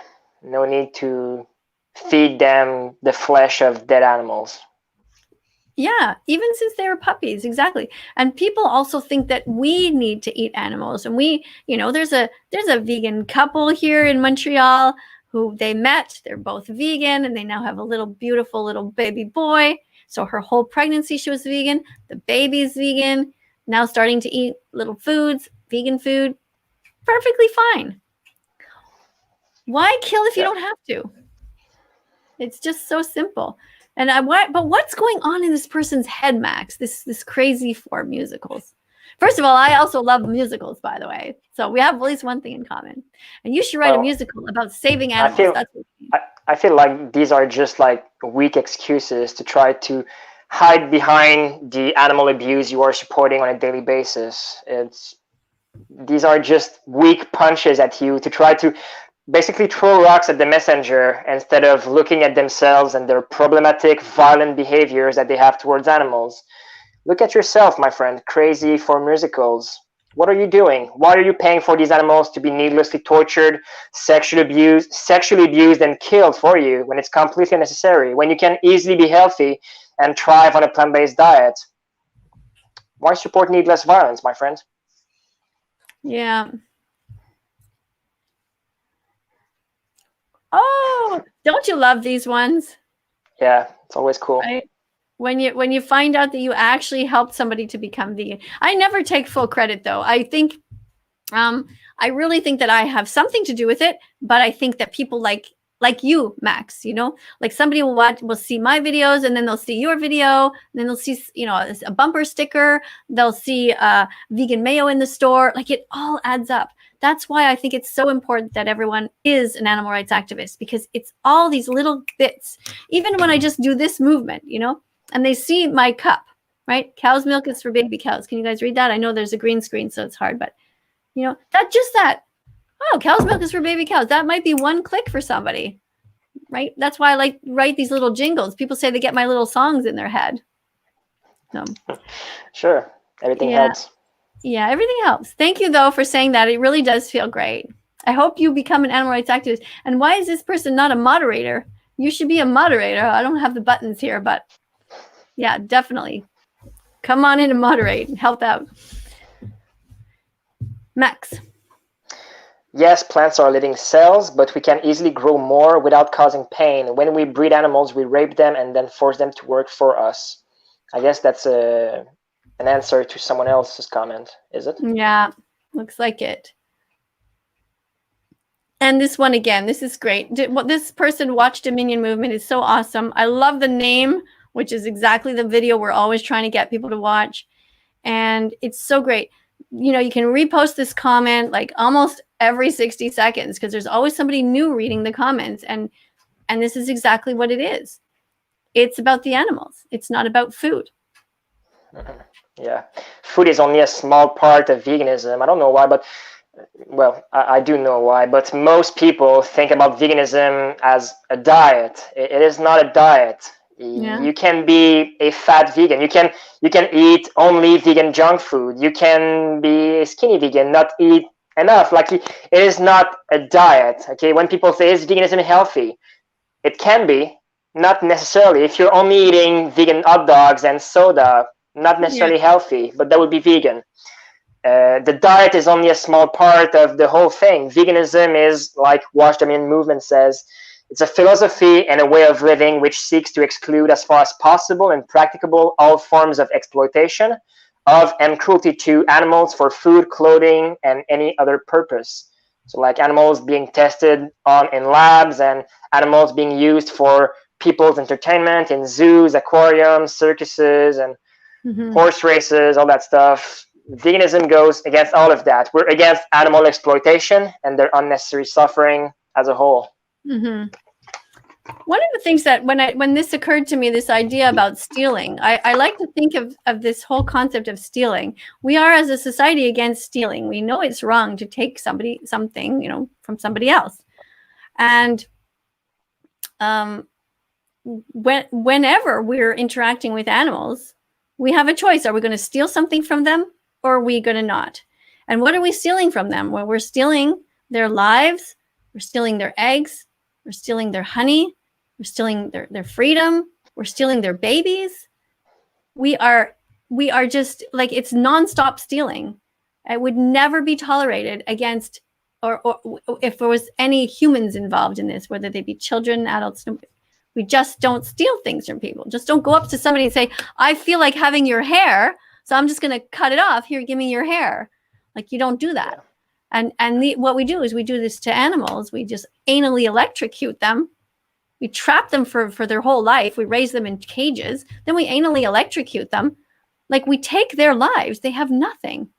No need to feed them the flesh of dead animals. Yeah, even since they were puppies, exactly. And people also think that we need to eat animals. And there's a vegan couple here in Montreal who they met. They're both vegan, and they now have a beautiful little baby boy. So her whole pregnancy, she was vegan. The baby's vegan. Now starting to eat little foods, vegan food. Perfectly fine. Why kill if you don't have to? It's just so simple. But what's going on in this person's head, Max? This crazy for musicals. First of all, I also love musicals, by the way. So we have at least one thing in common. And you should write a musical about saving animals. I feel like these are just like weak excuses to try to hide behind the animal abuse you are supporting on a daily basis. These are just weak punches at you to try to basically throw rocks at the messenger instead of looking at themselves and their problematic, violent behaviors that they have towards animals. Look at yourself, my friend. Crazy for musicals. What are you doing? Why are you paying for these animals to be needlessly tortured, sexually abused, and killed for you when it's completely unnecessary, when you can easily be healthy and thrive on a plant-based diet? Why support needless violence, my friend? Yeah. Oh, don't you love these ones? Yeah, it's always cool. Right? When you find out that you actually helped somebody to become vegan. I never take full credit, though. I think, I really think that I have something to do with it, but I think that people like you, Max, like somebody will see my videos, and then they'll see your video, and then they'll see, a bumper sticker. They'll see vegan mayo in the store. Like, it all adds up. That's why I think it's so important that everyone is an animal rights activist, because it's all these little bits. Even when I just do this movement, and they see my cup, right? Cow's milk is for baby cows. Can you guys read that? I know there's a green screen, so it's hard, but that. Oh, cow's milk is for baby cows. That might be one click for somebody, right? That's why I write these little jingles. People say they get my little songs in their head. So, sure, everything helps. Yeah, everything helps. Thank you, though, for saying that. It really does feel great. I hope you become an animal rights activist. And why is this person not a moderator? You should be a moderator. I don't have the buttons here, but yeah, definitely. Come on in and moderate and help out. Max. Yes, plants are living cells, but we can easily grow more without causing pain. When we breed animals, we rape them and then force them to work for us. I guess that's an answer to someone else's comment, is it? Yeah, looks like it. And this one again, this is great. What this person watched Dominion Movement is so awesome. I love the name, which is exactly the video we're always trying to get people to watch. And it's so great. You know, you can repost this comment like almost every 60 seconds because there's always somebody new reading the comments. And this is exactly what it is. It's about the animals. It's not about food. Yeah. Food is only a small part of veganism. I don't know why, but well, I do know why, but most people think about veganism as a diet. It is not a diet. Yeah. You can be a fat vegan. You can eat only vegan junk food. You can be a skinny vegan, not eat enough. Like, it is not a diet. Okay, when people say, is veganism healthy? It can be, not necessarily. If you're only eating vegan hot dogs and soda, not necessarily healthy, but that would be vegan. The diet is only a small part of the whole thing. Veganism is, like Watch Dominion Movement says, it's a philosophy and a way of living which seeks to exclude as far as possible and practicable all forms of exploitation of and cruelty to animals for food, clothing, and any other purpose. So like animals being tested on in labs and animals being used for people's entertainment in zoos, aquariums, circuses, and horse races, all that stuff. Veganism goes against all of that. We're against animal exploitation and their unnecessary suffering as a whole. One of the things that when this occurred to me, this idea about stealing, I like to think of this whole concept of stealing. We are, as a society, against stealing. We know it's wrong to take something, you know, from somebody else. And whenever we're interacting with animals, we have a choice. Are we going to steal something from them, or are we going to not? And what are we stealing from them? Well, we're stealing their lives, we're stealing their eggs, we're stealing their honey, we're stealing their freedom, we're stealing their babies. We are just like, it's nonstop stealing. It would never be tolerated against, or if there was any humans involved in this, whether they be children, adults. We just don't steal things from people. Just don't go up to somebody and say, I feel like having your hair, so I'm just going to cut it off. Here, give me your hair. Like, you don't do that. And what we do is we do this to animals. We just anally electrocute them. We trap them for their whole life. We raise them in cages. Then we anally electrocute them. Like, we take their lives. They have nothing.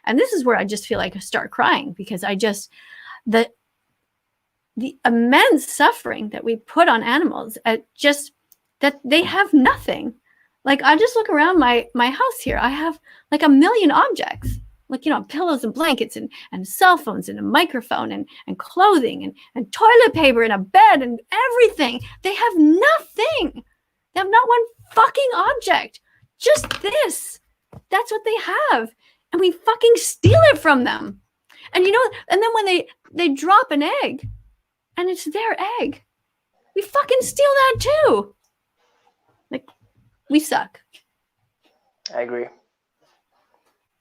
And this is where I just feel like I start crying, because the immense suffering that we put on animals, just that they have nothing. Like, I just look around my house here. I have like a million objects, like, you know, pillows and blankets and cell phones and a microphone and clothing and toilet paper and a bed and everything. They have nothing. They have not one fucking object. Just this. That's what they have. And we fucking steal it from them. And you know, and then when they drop an egg and it's their egg, we fucking steal that too. Like, we suck. I agree.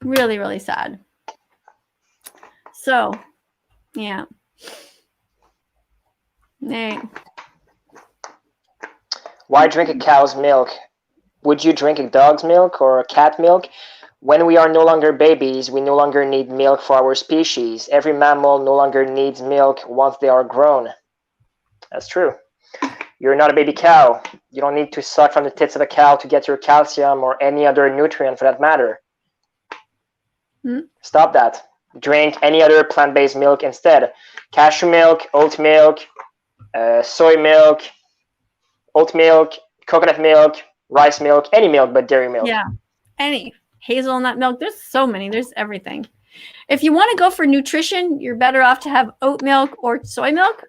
Really, really sad. So, yeah. Hey. Why drink a cow's milk? Would you drink a dog's milk or a cat milk? When we are no longer babies, we no longer need milk for our species. Every mammal no longer needs milk once they are grown. That's true. You're not a baby cow. You don't need to suck from the tits of a cow to get your calcium or any other nutrient for that matter. Stop that. Drink any other plant-based milk instead. Cashew milk, oat milk, soy milk, oat milk, coconut milk, rice milk, any milk but dairy milk. Yeah, any. Hazelnut milk. There's so many. There's everything. If you want to go for nutrition, you're better off to have oat milk or soy milk.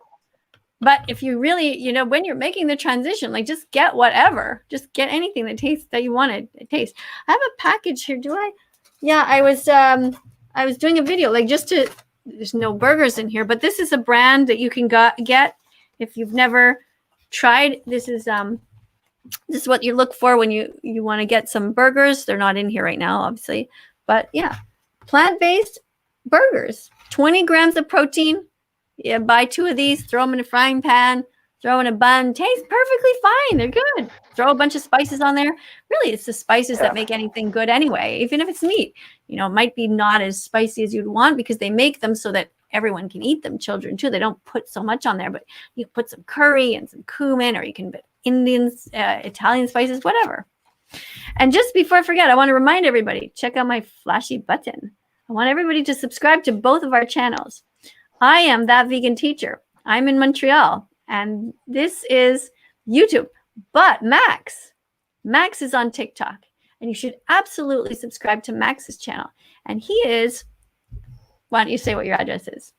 But if you really, you know, when you're making the transition, like, just get whatever. Just get anything that tastes that you want it to taste. I have a package here. Do I? Yeah, I was doing a video, like, there's no burgers in here, but this is a brand that you can get if you've never tried. This is what you look for when you want to get some burgers. They're not in here right now, obviously, but yeah, plant-based burgers, 20 grams of protein. Yeah, buy 2 of these, throw them in a frying pan, throw in a bun. Tastes perfectly fine. They're good. Throw a bunch of spices on there. Really, it's the spices that make anything good anyway, even if it's meat. You know, it might be not as spicy as you'd want because they make them so that everyone can eat them, children too. They don't put so much on there, but you put some curry and some cumin, or you can put Indian, Italian spices, whatever. And just before I forget, I want to remind everybody, check out my flashy button. I want everybody to subscribe to both of our channels. I am That Vegan Teacher. I'm in Montreal, and this is YouTube. But Max is on TikTok, and you should absolutely subscribe to Max's channel. And he is, why don't you say what your address is?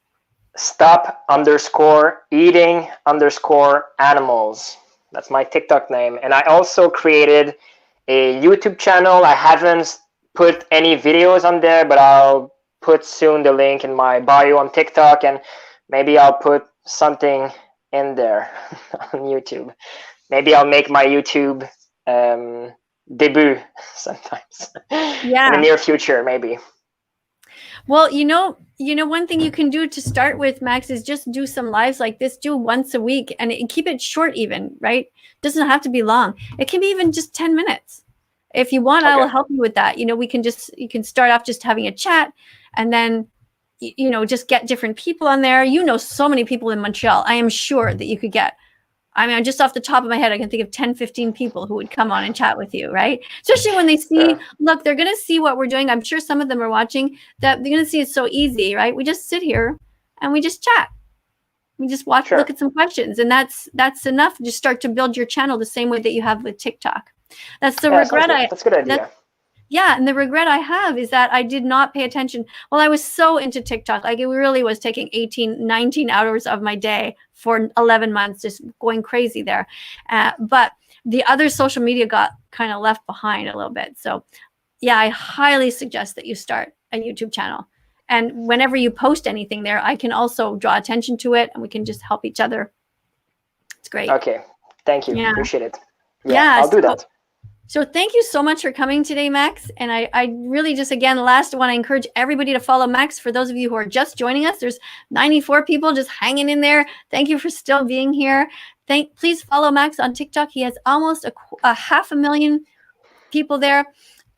Stop_eating_animals. That's my TikTok name. And I also created a YouTube channel. I haven't put any videos on there, but I'll put soon the link in my bio on TikTok, and maybe I'll put something in there on YouTube. Maybe I'll make my YouTube debut sometimes. Yeah. In the near future, maybe. Well, you know, one thing you can do to start with, Max, is just do some lives like this. Do once a week and keep it short even, right? Doesn't have to be long. It can be even just 10 minutes. If you want, I will help you with that. You know, you can start off just having a chat, and then, you know, just get different people on there. You know, so many people in Montreal. I am sure that you could get, I mean, just off the top of my head, I can think of 10, 15 people who would come on and chat with you, right? Especially when they see, look, they're going to see what we're doing. I'm sure some of them are watching, that they're going to see it's so easy, right? We just sit here and we just chat. We just watch, look at some questions, and that's enough. Just start to build your channel the same way that you have with TikTok. That's the regret. That's a good idea. Yeah, and the regret I have is that I did not pay attention. Well, I was so into TikTok. Like, it really was taking 18, 19 hours of my day for 11 months, just going crazy there. But the other social media got kind of left behind a little bit. So, yeah, I highly suggest that you start a YouTube channel. And whenever you post anything there, I can also draw attention to it, and we can just help each other. It's great. Okay, thank you. Yeah. Appreciate it. Yeah, I'll do that. So thank you so much for coming today, Max. And I really just, again, last want to encourage everybody to follow Max. For those of you who are just joining us, there's 94 people just hanging in there. Thank you for still being here. Please follow Max on TikTok. He has almost a 500,000 people there.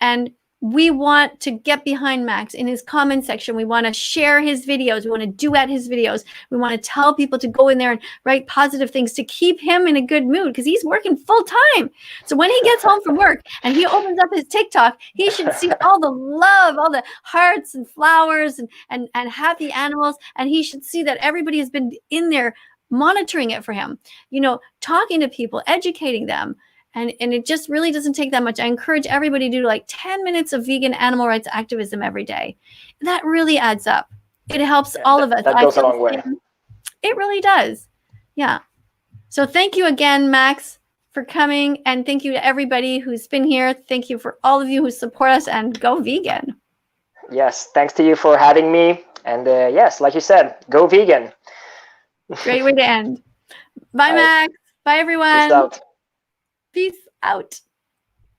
And we want to get behind Max in his comment section. We want to share his videos. We want to duet his videos. We want to tell people to go in there and write positive things to keep him in a good mood, because he's working full time. So when he gets home from work and he opens up his TikTok, he should see all the love, all the hearts and flowers and happy animals. And he should see that everybody has been in there monitoring it for him, you know, talking to people, educating them. And it just really doesn't take that much. I encourage everybody to do like 10 minutes of vegan animal rights activism every day. That really adds up. It helps all of us. That goes a long way. It really does. Yeah. So thank you again, Max, for coming. And thank you to everybody who's been here. Thank you for all of you who support us, and go vegan. Yes. Thanks to you for having me. And yes, like you said, go vegan. Great way to end. Bye, Max. Bye, everyone. Peace out. Peace out.